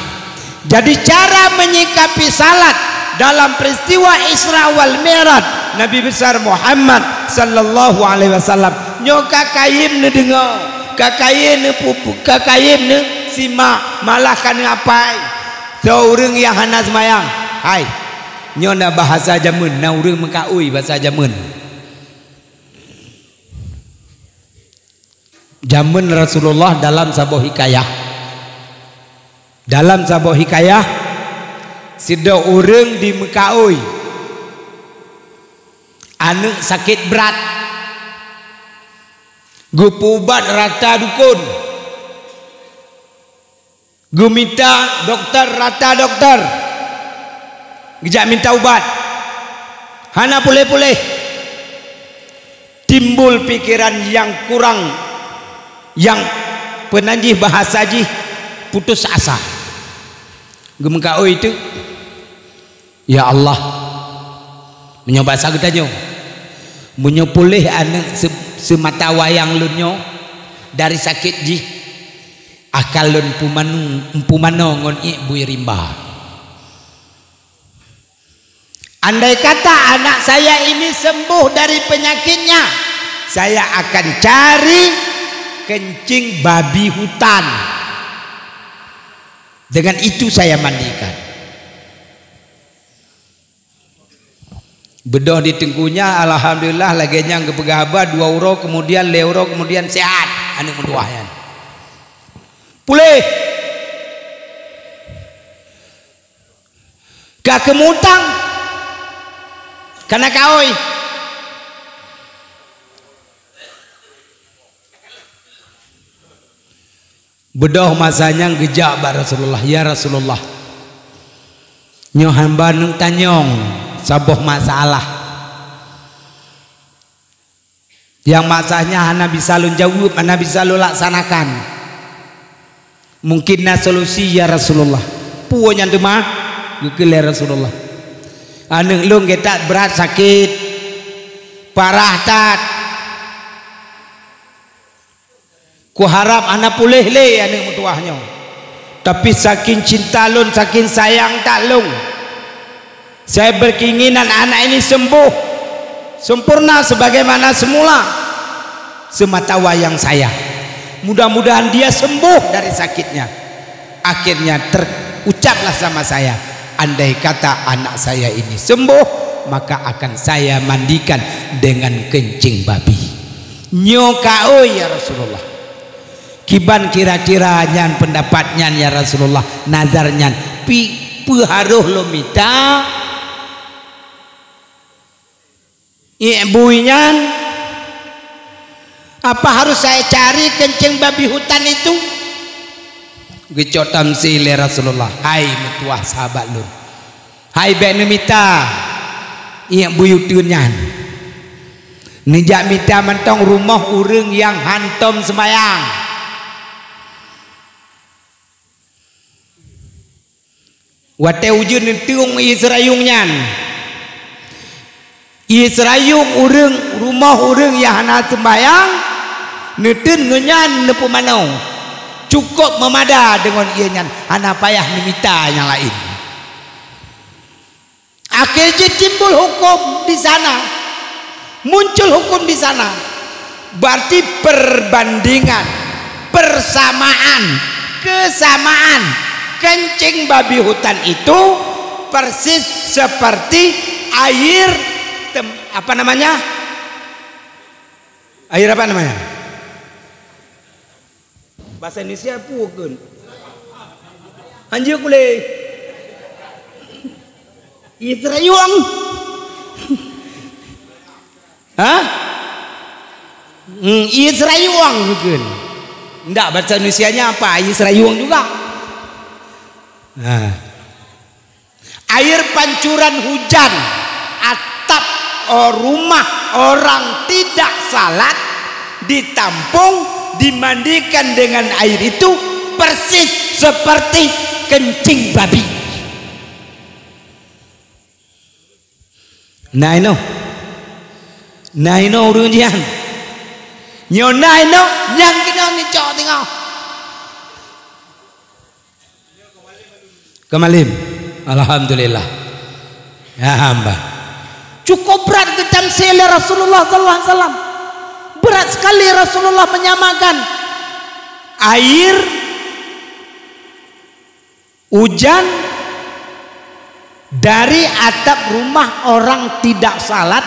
Jadi cara menyikapi salat dalam peristiwa Isra wal Mi'raj Nabi besar Muhammad sallallahu alaihi wasallam nyo kakayim ne dengar, kakayim ne pupuk, kakayim ne simak, malah kan ngapai. Seorang yang hana semayang, hai nyo na bahasa jamun, na urang mengkaui bahasa jamun. Jamun Rasulullah dalam sebuah hikayah Dalam sebuah hikayah, sida orang di Mekaoi anu sakit berat, gue pubat rata dukun, gue minta dokter rata dokter, gejak minta ubat, hana pulih-pulih, timbul pikiran yang kurang, yang penanjih bahasa jih putus asa. Gemengkau itu, ya Allah, menyoba sagetanyo, menyopulih anak semata wayang lunyo dari sakit ji, akal lun pumano ngon ibu rimba. Andai kata anak saya ini sembuh dari penyakitnya, saya akan cari kencing babi hutan. Dengan itu saya mandikan. Bedoh di tengkunya, alhamdulillah lagenya ngepegaba 2 euro, kemudian euro, kemudian sehat. Anu menduahan. Pulih. Gak kemutang. Karena kaoi. Bedoh masanya ngejak ba Rasulullah, ya Rasulullah, nyo hamba nu tanyong saboh masalah yang masalahnya hana bisa lu jawab, hana bisa lu laksanakan, mungkin na solusi ya Rasulullah. Puonya demah gukil ya Rasulullah, anu lu getak berat sakit parah tat, ku harap anak pulih le anak mutuahnya, tapi saking cinta lun, saking sayang tak lung, saya berkeinginan anak ini sembuh sempurna sebagaimana semula semata wayang saya. Mudah-mudahan dia sembuh dari sakitnya. Akhirnya terucaplah sama saya, andai kata anak saya ini sembuh, maka akan saya mandikan dengan kencing babi. Nyokao ya Rasulullah. Kiban kira-kira nyan pendapatnya ya Rasulullah, nazarnya peharuh lo minta ibunya, apa harus saya cari kencing babi hutan itu? Gecotam sile Rasulullah, hai metuah sahabat lu, hai bek nemita buyutunyan nijak mita mentong rumah urang yang hantom semayang. Wate ujun tiung Israyungnyan, Israyung urang rumah urang yang hana sembayang, neten ngenyan nepu manau, cukup memada dengan ianyan, hana payah memita yang lain. Akhirnya timbul hukum di sana, muncul hukum di sana, berarti perbandingan, persamaan, kesamaan. Kencing babi hutan itu persis seperti air apa namanya? Air apa namanya? Bahasa Indonesia pukeun. Anjeun kule. Israyung. Hah? Israyung bukan. Enggak, bahasa Indonesianya apa? Israyung juga. Nah, air pancuran hujan atap rumah orang tidak salat ditampung dimandikan dengan air itu persis seperti kencing babi. Nah ini urusan nyona ini yang kita ngicok tengok kemalim, alhamdulillah ya hamba. Cukup berat ketam sele Rasulullah sallallahu alaihi wasallam, berat sekali Rasulullah menyamakan air hujan dari atap rumah orang tidak salat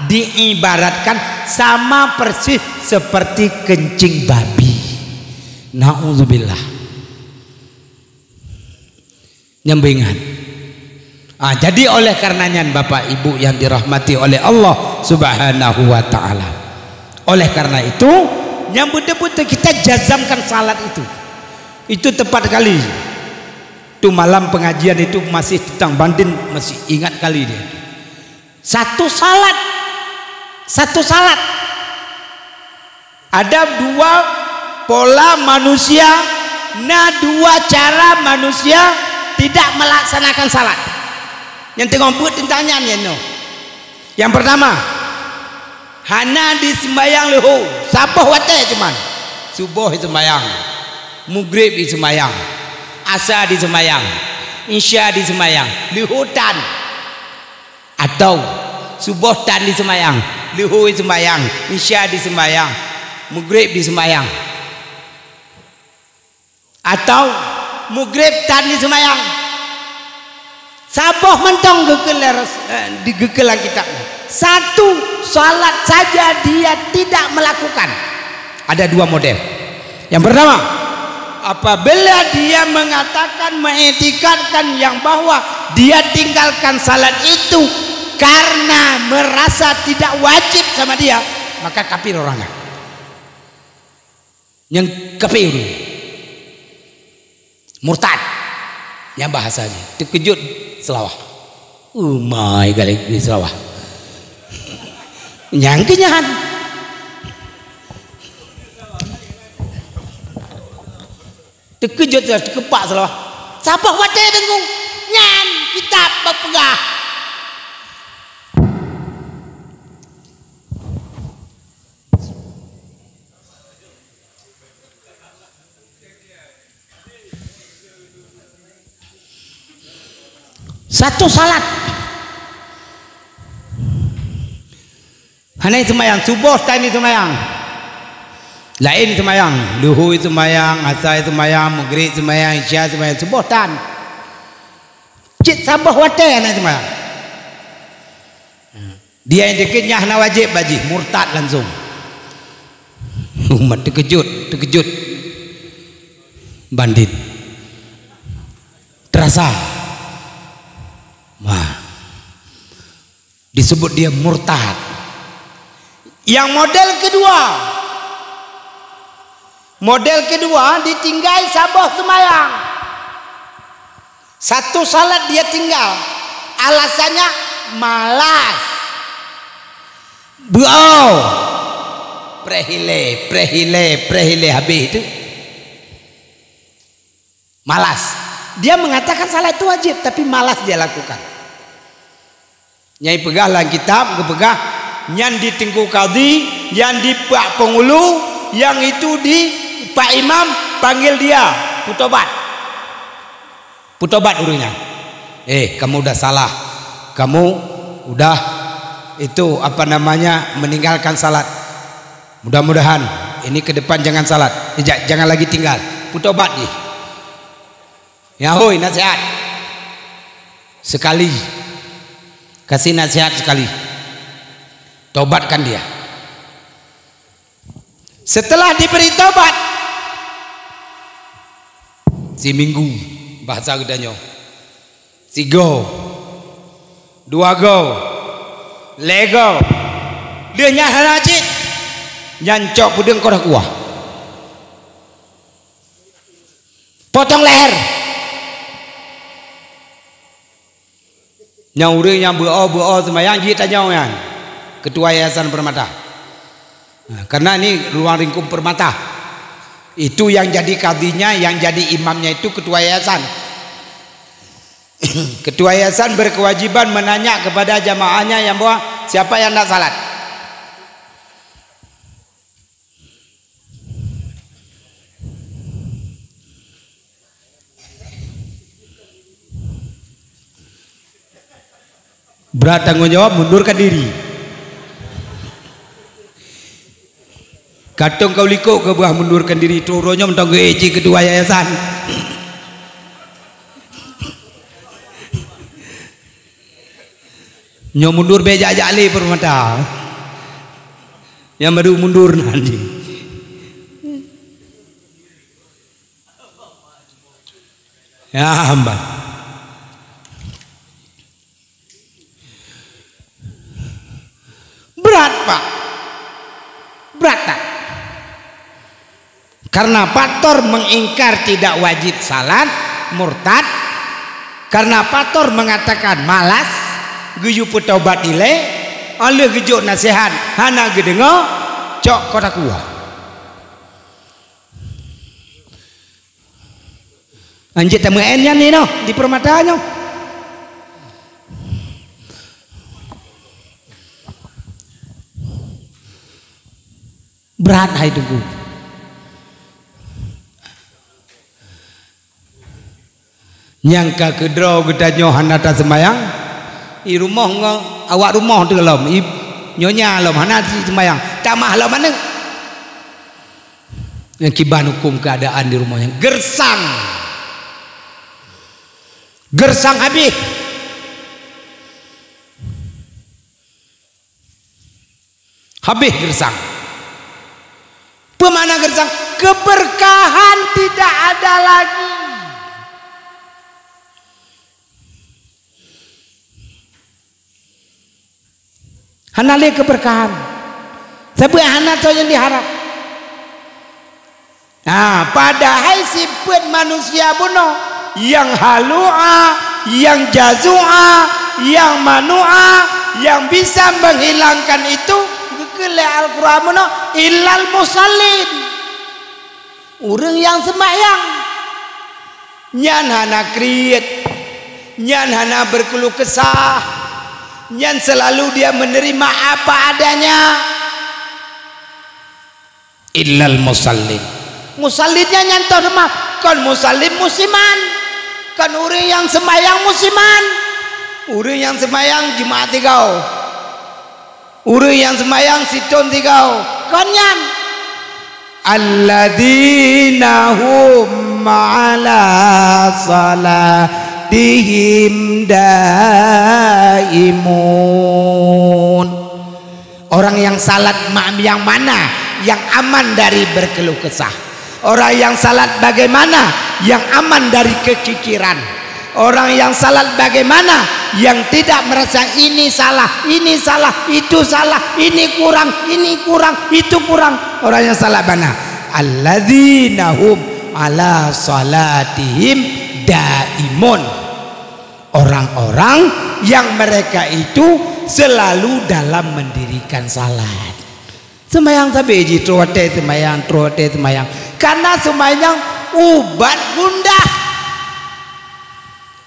diibaratkan sama persis seperti kencing babi. Nauzubillah. nyembingan. Jadi oleh karenanya Bapak Ibu yang dirahmati oleh Allah Subhanahu wa taala, oleh karena itu yang betul-betul kita jazamkan salat itu tepat kali. Itu malam pengajian itu masih tentang Bandin, masih ingat kali dia. Satu salat ada dua pola manusia, dua cara manusia tidak melaksanakan salat. Yang tengok buat tentangnya no. Yang pertama, hana di sembayang leho, sabah wate cuman. Subuh di sembayang, maghrib di sembayang, asar di sembayang, isya di sembayang, lihutan. Atau subuh tan di sembayang, lihu di sembayang, isya di sembayang, maghrib di sembayang. Atau maghrib tan di sembayang. Sabah mentong gegelan kitabnya. Satu salat saja dia tidak melakukan. Ada dua model. Yang pertama, apabila dia mengatakan, mengetikadkan yang bahwa dia tinggalkan salat itu karena merasa tidak wajib sama dia, maka kafir orangnya. Yang kafir, murtad, yang bahasanya terkejut selawah. My kali di selawah. Nyangkinyahan. Terkejut terkepak selawah. Siapa wate dengung? Nyan kitab berpegah. Satu salat hanya semayang subuh tadi semayang, lain semayang luhur semayang, asar semayang, maghrib semayang, isya semayang, subuh tan cik sabah wate hanya semayang. Dia yang dekatnya hanya wajib baji murtad langsung. Umat terkejut Bandit terasa. Wah, disebut dia murtad. Yang model kedua ditinggal sabah semayang. Satu salat dia tinggal, alasannya malas. Prehile habis itu malas. Dia mengatakan salat itu wajib tapi malas dia lakukan. Nyai pegahlah kitab, kepegah yang di Tengku Qadhi, yang di Pak Pengulu, yang itu di Pak Imam, panggil dia putobat urunya. Kamu udah salah, kamu udah itu apa namanya meninggalkan salat. Mudah-mudahan ini ke depan jangan salat, jangan lagi tinggal, putobat nih. Ya hoi nasihat sekali, kasih nasihat sekali, tobatkan dia. Setelah diberi tobat, si minggu bahasa gedanya, si go, dua go, lego, dia nyah rajit, nyancok pudeng korak kuah, potong leher. Yang urang yang beau semayang kita jangan ketua yayasan Permata. Karena ini ruang lingkup Permata. Itu yang jadi kadinya, yang jadi imamnya itu ketua yayasan. Ketua yayasan berkewajiban menanya kepada jamaahnya yang bahwa siapa yang tidak salat. Berat tanggung jawab, mundurkan diri. Katong kau liko ke buah mundurkan diri, turunnya mentang eci kedua yayasan. Nyo mundur beja jali Permata. Yang baru mundur nanti. Ya hamba. Karena faktor mengingkar tidak wajib salat, murtad. Karena faktor mengatakan malas, geju petobat ile, oleh gejuk nasihat, hana gedengo, cok kota kuah. Anjir tamu ennya nih no di permatanya. Berat hai tunggu. Nyangka kedro gedanyo hanata semayang. I rumah ngong awak rumah tu lom. I nyonya lom hanat semayang. Tamah lom mana? Yang kiban hukum keadaan di rumahnya gersang. Gersang habis. Habis gersang. Pemana gersang? Keberkahan tidak ada lagi. Hanale keberkahan. Sebab hana tu yang diharap. Nah, padahal sifat manusia bunuh yang halua, yang jazua, yang manua, yang bisa menghilangkan itu gekele Al-Quran illal musallin, orang yang sembahyang nyan hana kriit, nyan hana berkeluh kesah, nyan selalu dia menerima apa adanya, illal musallin. Musallitnya nyantor mah kan musallim musiman. Kan orang yang sembahyang musiman, orang yang sembahyang jemaat tigau, orang yang sembahyang siton tigau, kanyan alladzina hum ala salatihim daimun. Orang yang salat yang mana? Yang aman dari berkeluh kesah. Orang yang salat bagaimana? Yang aman dari kekikiran. Orang yang salat bagaimana? Yang tidak merasa ini salah, itu salah, ini kurang, itu kurang. Orang yang salat mana? Alladzina hum ala salatihim daimun. Orang-orang yang mereka itu selalu dalam mendirikan salat. Sembayang sabeji trote sembayang. Karena sembahyang obat gundah.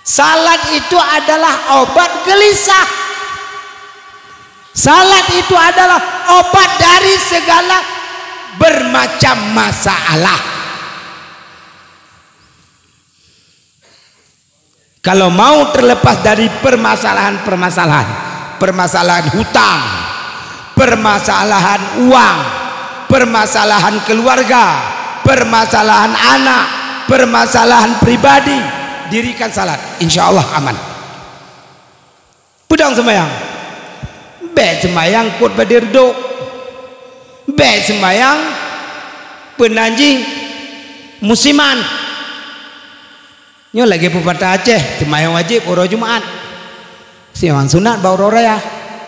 Salat itu adalah obat gelisah. Salat itu adalah obat dari segala bermacam masalah. Kalau mau terlepas dari permasalahan hutang, permasalahan uang, permasalahan keluarga, permasalahan anak, permasalahan pribadi, dirikan salat, insya Allah aman. Pudang sembayang, baik sembayang kot badirdo, baik sembayang penanji musiman. Nyo lagi pepatah Aceh, sembayang wajib uro Jumat, sembayang sunat bau raya,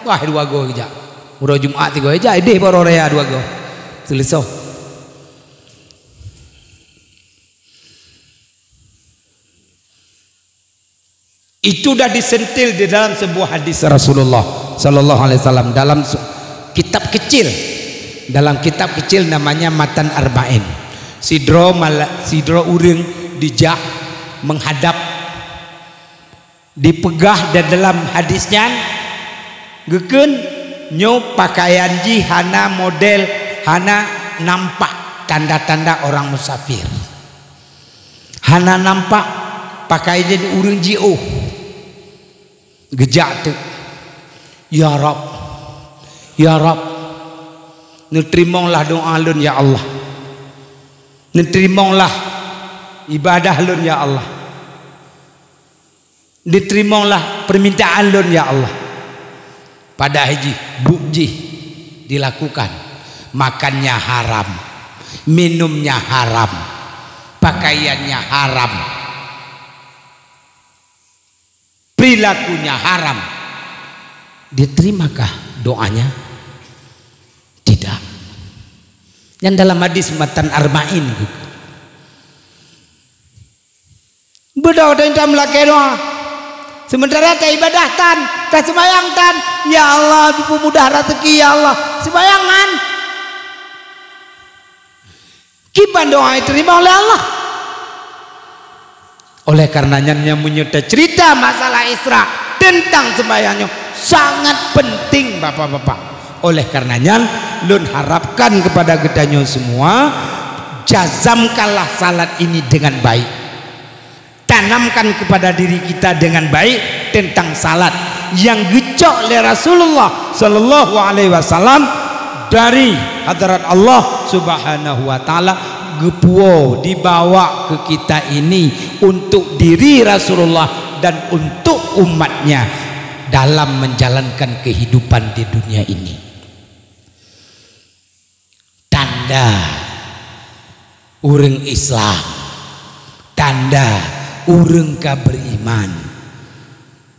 wah dua go aja, uro Jumat tiga aja, ide bau raya dua go, selesai. Itu sudah disentil di dalam sebuah hadis Rasulullah Sallallahu Alaihi Wasallam dalam kitab kecil, namanya Matan Arba'in. Sidro uring dijak menghadap, dipegah, dan dalam hadisnya geken nyo pakaian ji hana model hana nampak tanda-tanda orang musafir, hana nampak pakaian uring ji gejak tu, ya Rab, neterimalah doa lun ya Allah, neterimalah ibadah lun ya Allah, neterimalah permintaan lun ya Allah. Pada haji bukji dilakukan, makannya haram, minumnya haram, pakaiannya haram, perilakunya haram, diterimakah doanya? Tidak. Yang dalam hadis matan arba'in gitu. Bedah dan tak melakukan doa. Sementara tak ibadah tan, tak sembayang tan. Ya Allah, dipermudah rezeki ya Allah. Sembayangan. Kiban doa diterima oleh Allah. Oleh karenanya yang menyertai cerita masalah Isra tentang sembayangnya sangat penting bapak-bapak. Oleh karenanya lun harapkan kepada gedanya semua, jazamkanlah salat ini dengan baik. Tanamkan kepada diri kita dengan baik tentang salat yang gecok oleh Rasulullah sallallahu alaihi wasallam dari hadirat Allah subhanahu wa ta'ala, gepuo dibawa ke kita ini untuk diri Rasulullah dan untuk umatnya dalam menjalankan kehidupan di dunia ini. Tanda urang Islam, tanda urang beriman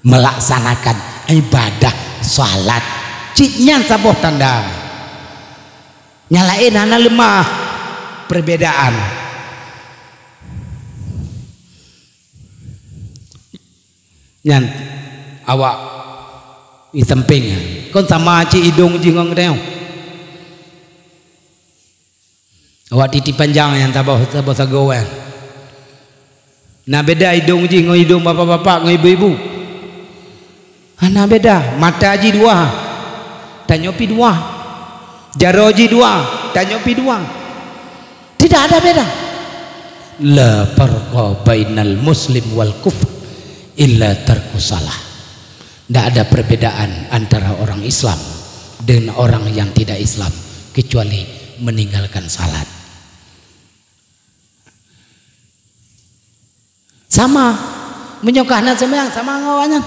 melaksanakan ibadah salat. Ciknya saboh tanda nyalain anak lemah perbedaan. Nyan awak di sampingnya kon sama ci hidung jingong deo. Awak titi panjang yang saboh sagowan. Nah beda hidung ji ngoi hidung bapak-bapak ngoi ibu-ibu. Nah beda mata ji dua, tanyopi dua, jaro ji dua, tanyopi dua. Tidak ada beda. La farqa bainal muslim wal kufr illa tarku salah. Tidak ada perbedaan antara orang Islam dengan orang yang tidak Islam kecuali meninggalkan salat. Sama menyokahna sembahyang sama ngawannya.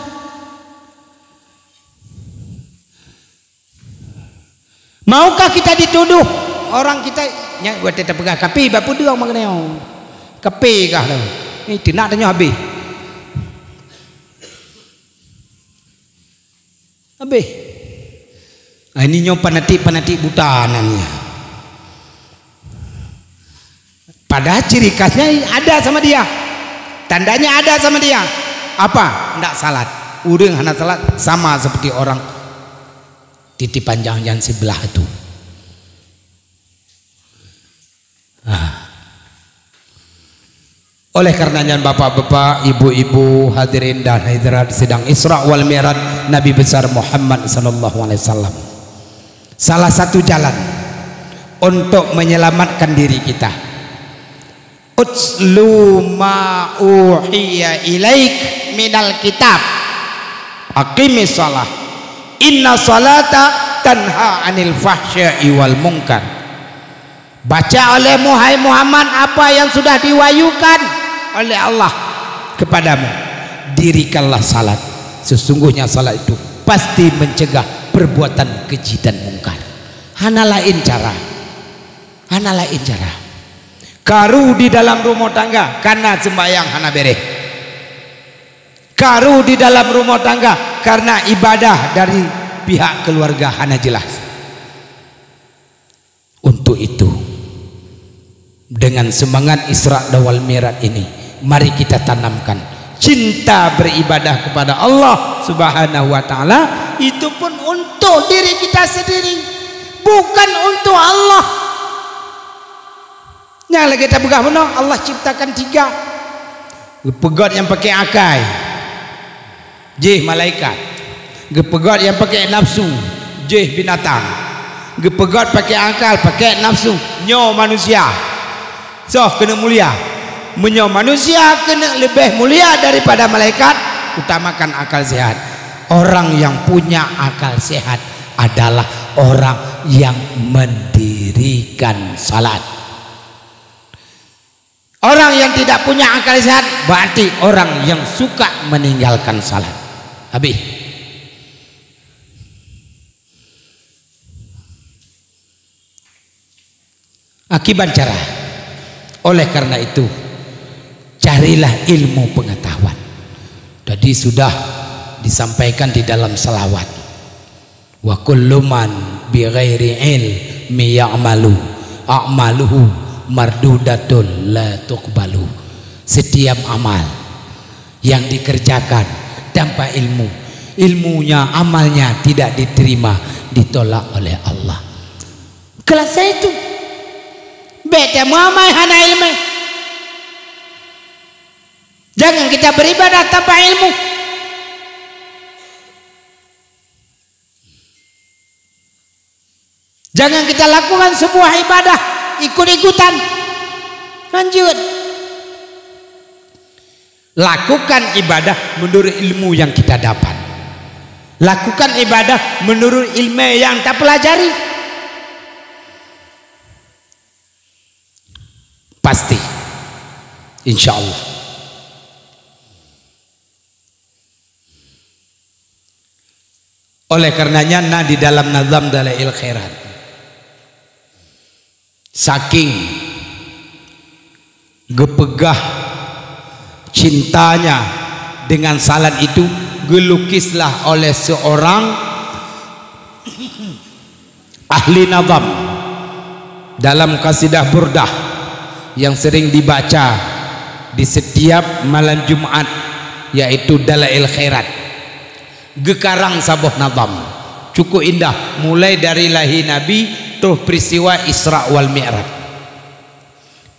Maukah kita dituduh orang kita nya buat tetap pegah kapi bapu dia mengenai kapi kah lo ini tidak tanya habis ini nyo panati buta namanya. Padahal ciri khasnya ada sama dia. Tandanya ada sama dia. Apa? Tidak salat. Urang hana salat sama seperti orang titip panjang yang sebelah itu. Oleh karenanya bapak-bapak, ibu-ibu, hadirin dan hadirat sidang Isra wal Mi'raj Nabi besar Muhammad sallallahu alaihi wasallam. Salah satu jalan untuk menyelamatkan diri kita. Utslu ma uhiya ilaik minal kitab aqimis shalah inna salata tanha anil fahsya'i wal munkar. Baca oleh Muhammad apa yang sudah diwahyukan oleh Allah kepadamu. Dirikanlah salat, sesungguhnya salat itu pasti mencegah perbuatan keji dan mungkar. Hana lain cara, karu di dalam rumah tangga karena sembahyang hana bereh, karu di dalam rumah tangga karena ibadah dari pihak keluarga hana jelas. Untuk itu dengan semangat Isra wal Mi'raj ini mari kita tanamkan cinta beribadah kepada Allah subhanahu wa ta'ala. Itu pun untuk diri kita sendiri, bukan untuk Allah. Yang lagi kita pegang benar, Allah ciptakan 3. Gepegot yang pakai akai, jih malaikat. Gepegot yang pakai nafsu, jih binatang. Gepegot pakai akal, pakai nafsu, nyo manusia. So kena mulia. Menyo manusia kena lebih mulia daripada malaikat. Utamakan akal sehat. Orang yang punya akal sehat adalah orang yang mendirikan salat. Orang yang tidak punya akal sehat berarti orang yang suka meninggalkan salat. Habis. Akibat cara. Oleh karena itu carilah ilmu pengetahuan. Jadi sudah disampaikan di dalam salawat. Wa kullu man bi ghairi ilmi ya'malu a'maluhu mardudatun la tuqbalu. Setiap amal yang dikerjakan tanpa ilmu, ilmunya, amalnya tidak diterima, ditolak oleh Allah. Kelas itu beda muamal hana ilmu. Jangan kita beribadah tanpa ilmu. Jangan kita lakukan sebuah ibadah ikut-ikutan. Lanjut. Lakukan ibadah menurut ilmu yang kita dapat. Lakukan ibadah menurut ilmu yang kita pelajari. Pasti. Insya Allah. Oleh karenanya di dalam nazam Dalail Khairat, saking gepegah cintanya dengan salat itu, gelukislah oleh seorang ahli nazam dalam kasidah burdah yang sering dibaca di setiap malam Jumat, yaitu Dalail Khairat. Gekarang sabuh nazam cukup indah, mulai dari lahir Nabi terus peristiwa Isra wal Mi'raj.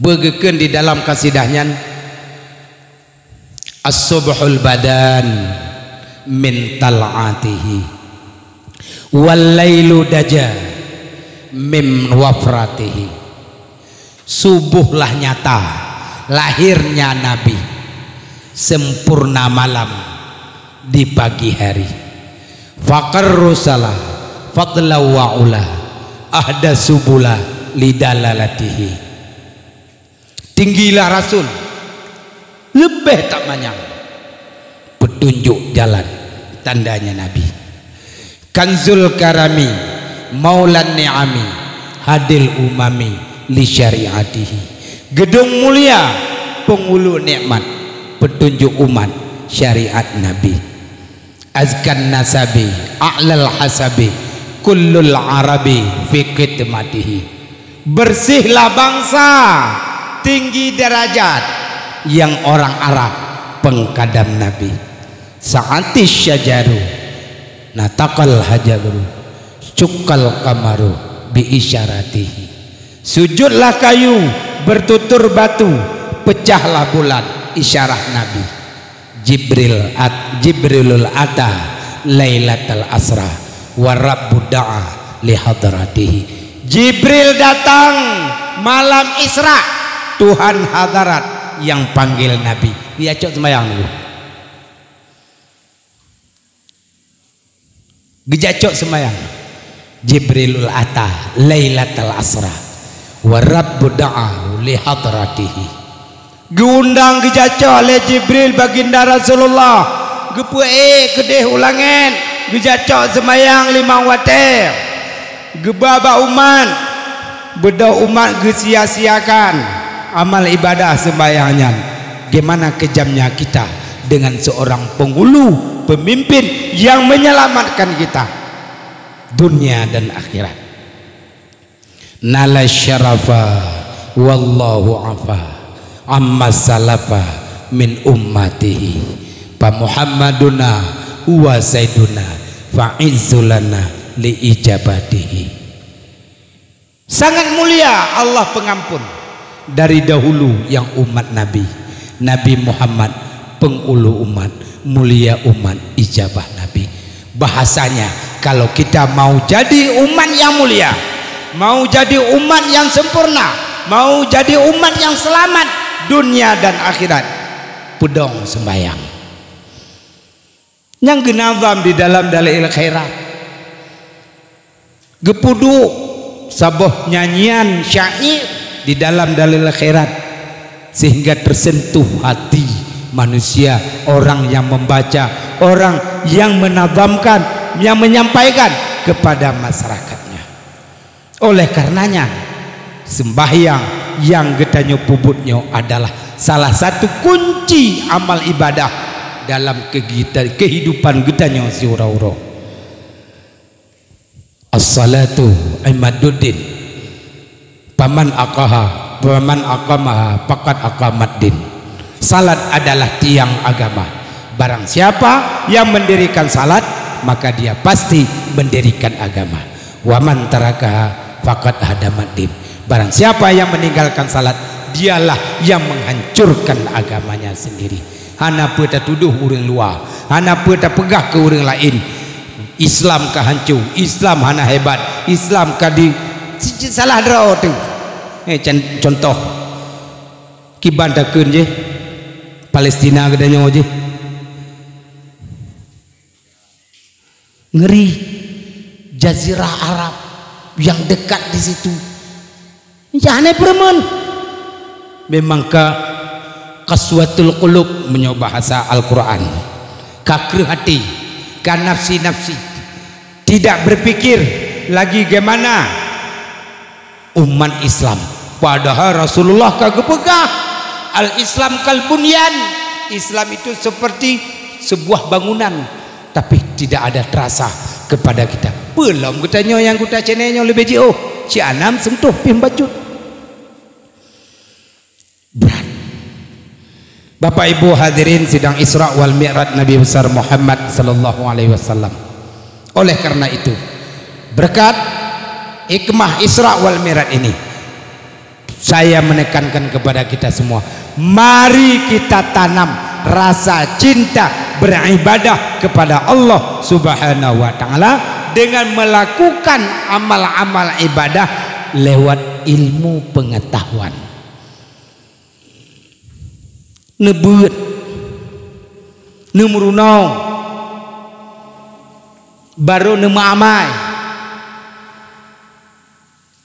Begekeun di dalam kasidahnya, as-subhul badan min tal'atihi wal lailu daja min wafratihi. Subuhlah nyata lahirnya Nabi, sempurna malam di pagi hari. Faqar rusala fadla wa ula ahda subula lidalalatihi. Tinggilah Rasul, lebih tak manyang petunjuk jalan, tandanya Nabi. Kanzul karami maulan ni'ami hadil umami li syariatihi. Gedung mulia, penghulu nikmat, petunjuk umat, syariat Nabi. Azkan nasabi a'lal hasabi kullul arabi fi khidmatihi. Bersihlah bangsa, tinggi derajat yang orang Arab pengkadam Nabi. Sa'atis syajaru nataqal hajaru cukkal kamaru bi isyaratihi. Sujudlah kayu, bertutur batu, pecahlah bulan, isyarah Nabi. Jibrilul ata lailatul asra wa rabbu da'a li hadratihi. Jibril datang malam Isra, Tuhan hadarat yang panggil Nabi. Dia cok sembahyang dulu. Gejacok sembahyang. Jibrilul ata lailatul asra wa rabbu da'a li hadratihi. Diundang gejaca oleh Jibril baginda Rasulullah, gepue kedeh ulangan gejaca semayang 5 waktu, gebaba umat beda umat gesia-siakan amal ibadah sembayangnya. Gimana kejamnya kita dengan seorang penghulu, pemimpin yang menyelamatkan kita dunia dan akhirat. Nala syarafa wallahu afa amma salafa min ummatihi fa muhammaduna huwa sayyiduna fa izzulana li ijabatihi. Sangat mulia Allah pengampun dari dahulu yang umat Nabi. Nabi Muhammad pengulu umat, mulia umat, ijabah Nabi. Bahasanya kalau kita mau jadi umat yang mulia, mau jadi umat yang sempurna, mau jadi umat yang selamat dunia dan akhirat, pedong sembayang. Yang genazam di dalam Dalail Khairat, gepudu sabuh nyanyian syair di dalam Dalail Khairat, sehingga tersentuh hati manusia, orang yang membaca, orang yang menazamkan, yang menyampaikan kepada masyarakatnya. Oleh karenanya sembahyang yang getanyo puputnya adalah salah satu kunci amal ibadah dalam kehidupan getanyo si ura-ura. As-salatu imaduddin, Paman aqamaha faqad aqamaddin. Salat adalah tiang agama. Barang siapa yang mendirikan salat, maka dia pasti mendirikan agama. Waman tarakaha faqad hadamaddin. Barang siapa yang meninggalkan salat, dialah yang menghancurkan agamanya sendiri. Hana peta tuduh orang luar, hana peta pegah ke orang lain. Islam ka hancur, Islam hana hebat, Islam ka di salah draw tu. Contoh kibantakeun je Palestina gedanya je. Ngeri Jazirah Arab yang dekat di situ. Jangan permen. Memang kaswatul qulub menyoba bahasa Al-Quran. Kakrih hati, kan nafsi-nafsi. Tidak berpikir lagi gimana umat Islam. Padahal Rasulullah kagak pegah. Al-Islam kal bunyan. Islam itu seperti sebuah bangunan, tapi tidak ada terasa kepada kita. Belum katanya yang kita cenenya lebih jauh. Si Anam sentuh pimbacut. Berat. Bapak Ibu hadirin sidang Isra wal Mi'raj Nabi besar Muhammad sallallahu alaihi wasallam. Oleh karena itu, berkat hikmah Isra wal Mi'raj ini, saya menekankan kepada kita semua, mari kita tanam rasa cinta beribadah kepada Allah Subhanahu wa taala dengan melakukan amal-amal ibadah lewat ilmu pengetahuan. Nebeut nemerunau baru nemamai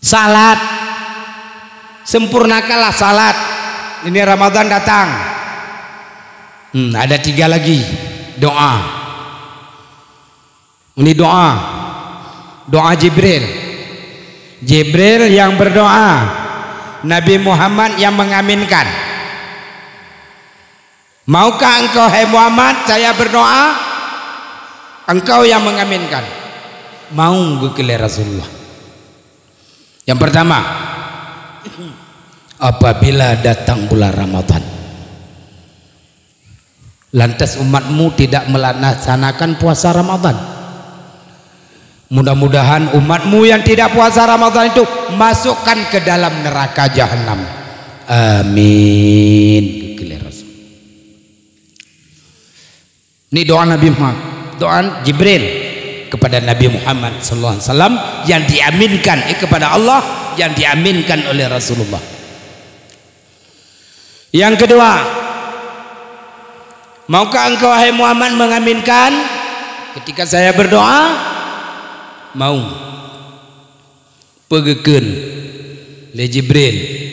salat, sempurnakanlah salat. Ini Ramadan datang. Ada 3 lagi doa. Ini doa Jibril yang berdoa, Nabi Muhammad yang mengaminkan. Maukah engkau hai Muhammad saya berdoa, engkau yang mengaminkan? Mau gekele Rasulullah. Yang pertama, apabila datang bulan Ramadan, lantas umatmu tidak melaksanakan puasa Ramadan, mudah-mudahan umatmu yang tidak puasa Ramadan itu masukkan ke dalam neraka jahanam. Amin. Ini doa Nabi Muhammad, doa Jibril kepada Nabi Muhammad sallallahu alaihi wasallam yang diaminkan kepada Allah, yang diaminkan oleh Rasulullah. Yang kedua, maukah engkau hai Muhammad mengaminkan ketika saya berdoa? Mau. Pegekeun le Jibril.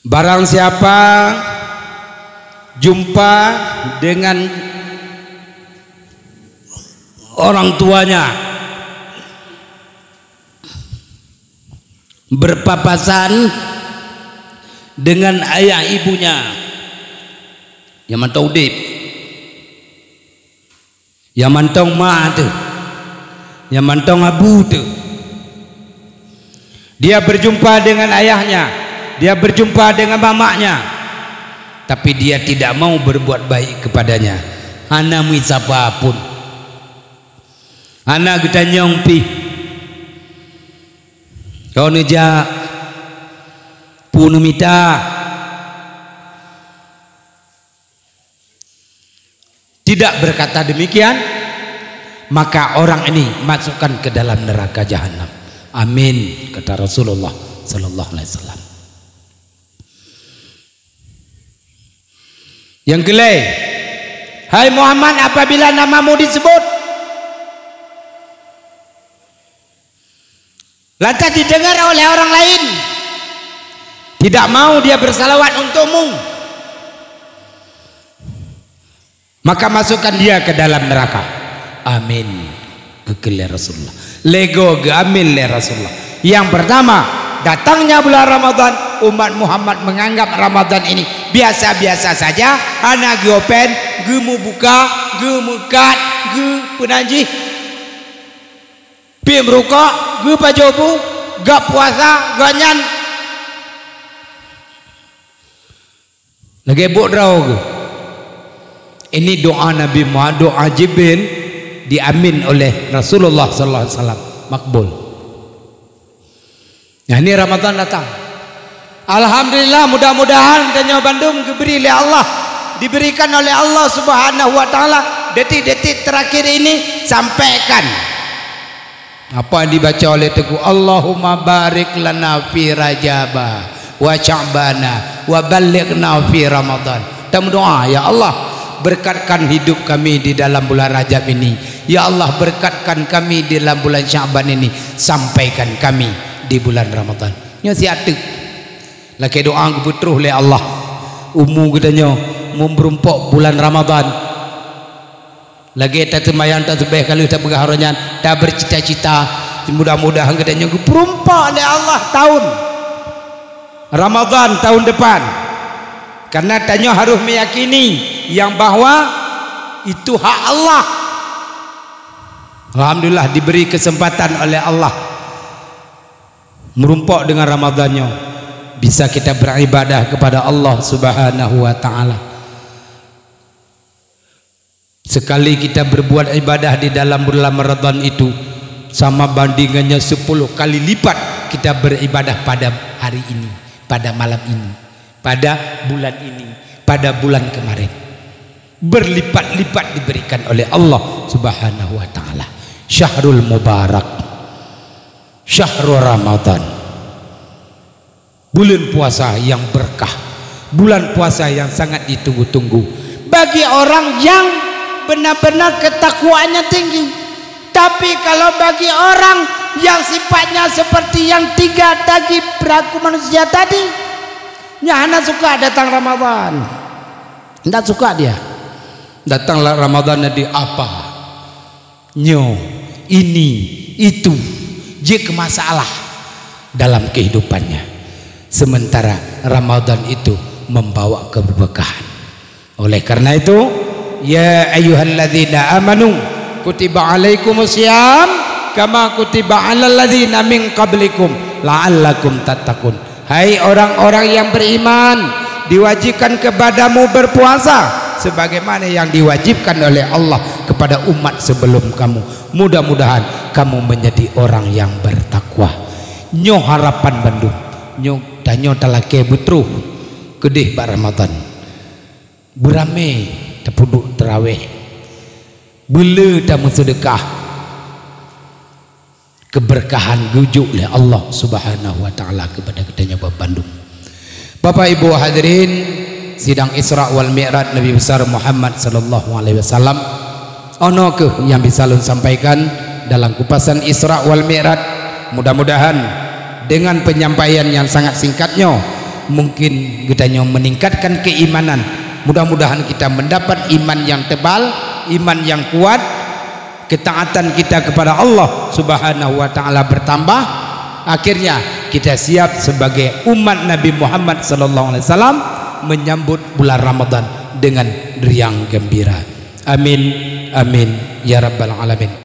Barang siapa jumpa dengan orang tuanya, berpapasan dengan ayah ibunya, yang mantau dip, yang mantau ma tu, yang mantau abu tu, dia berjumpa dengan ayahnya, dia berjumpa dengan mamanya, tapi dia tidak mau berbuat baik kepadanya. Ana siapa pun, ana kita nyongpi, kau neja punumita, tidak berkata demikian, maka orang ini masukkan ke dalam neraka jahanam. Amin, kata Rasulullah sallallahu alaihi wasallam. Yang kelai, hai Muhammad, apabila namamu disebut lantas didengar oleh orang lain, tidak mau dia bersalawat untukmu, maka masukkan dia ke dalam neraka. Amin. Kekele Rasulullah. Lego gamin le Rasulullah. Yang pertama, datangnya bulan Ramadan, umat Muhammad menganggap Ramadan ini biasa-biasa saja. Anak giopen, gemu buka, gemukat, ge penajih, pi merokok, ge pajobu, gak puasa, ganyan. Lagi buat draw ge. Ini doa Nabi Muhammad, doa Jibril diamin oleh Rasulullah sallallahu alaihi wasallam, makbul. Nah, ini Ramadan datang. Alhamdulillah, mudah-mudahan kita Bandung diberi oleh Allah, diberikan oleh Allah Subhanahu wa taala detik-detik terakhir ini sampaikan apa yang dibaca oleh Teguh, Allahumma barik lana fi Rajaba wa Sya'bana wa ballighna fi Ramadan. Kita berdoa, ya Allah, berkatkan hidup kami di dalam bulan Rajab ini. Ya Allah, berkatkan kami di dalam bulan Sya'ban ini, sampaikan kami di bulan Ramadan. Nya siatu laki doa kebutuh oleh Allah umu katanya memberumpok bulan Ramadan lagi tak semayang tak sebeh kalau tak berharonyan tak bercita-cita, mudah-mudahan katanya berumpak oleh Allah tahun Ramadan tahun depan. Karena tanya harus meyakini yang bahwa itu hak Allah. Alhamdulillah diberi kesempatan oleh Allah merumpok dengan Ramadannya, bisa kita beribadah kepada Allah Subhanahu wa taala. Sekali kita berbuat ibadah di dalam bulan Ramadan itu sama bandingannya 10 kali lipat kita beribadah pada hari ini, pada malam ini, pada bulan ini, pada bulan kemarin. Berlipat-lipat diberikan oleh Allah Subhanahu wa taala. Syahrul Mubarak, Syahrul Ramadan, bulan puasa yang berkah, bulan puasa yang sangat ditunggu-tunggu bagi orang yang benar-benar ketakwaannya tinggi. Tapi kalau bagi orang yang sifatnya seperti yang tiga tadi perilaku manusia tadi, nyana suka datang Ramadan, tidak suka dia datanglah Ramadan di apa nyo ini itu jika masalah dalam kehidupannya, sementara Ramadan itu membawa keberkahan. Oleh karena itu, ya ayyuhalladzina amanu kutiba alaikumusiyam kama kutiba alal ladzina min qablikum la'allakum tattaqun. Hai orang-orang yang beriman, diwajibkan kepadamu berpuasa sebagaimana yang diwajibkan oleh Allah kepada umat sebelum kamu. Mudah-mudahan kamu menjadi orang yang bertakwa. Nyo harapan Bandung, nyo danyo talake butruh kedih ba Ramadan. Burame tepuduk terawih. Bela tamu sedekah. Keberkahan gujuk oleh Allah Subhanahu wa taala kepada kita nyoba Bandung. Bapak Ibu hadirin, sidang Isra wal Mi'raj Nabi besar Muhammad sallallahu alaihi wasallam ono ke yang bisa lun sampaikan dalam kupasan Isra wal Mi'raj. Mudah-mudahan dengan penyampaian yang sangat singkatnya mungkin kita meningkatkan keimanan. Mudah-mudahan kita mendapat iman yang tebal, iman yang kuat, ketaatan kita kepada Allah Subhanahu wa taala bertambah. Akhirnya kita siap sebagai umat Nabi Muhammad sallallahu alaihi wasallam menyambut bulan Ramadan dengan riang gembira. Amin amin ya rabbal alamin.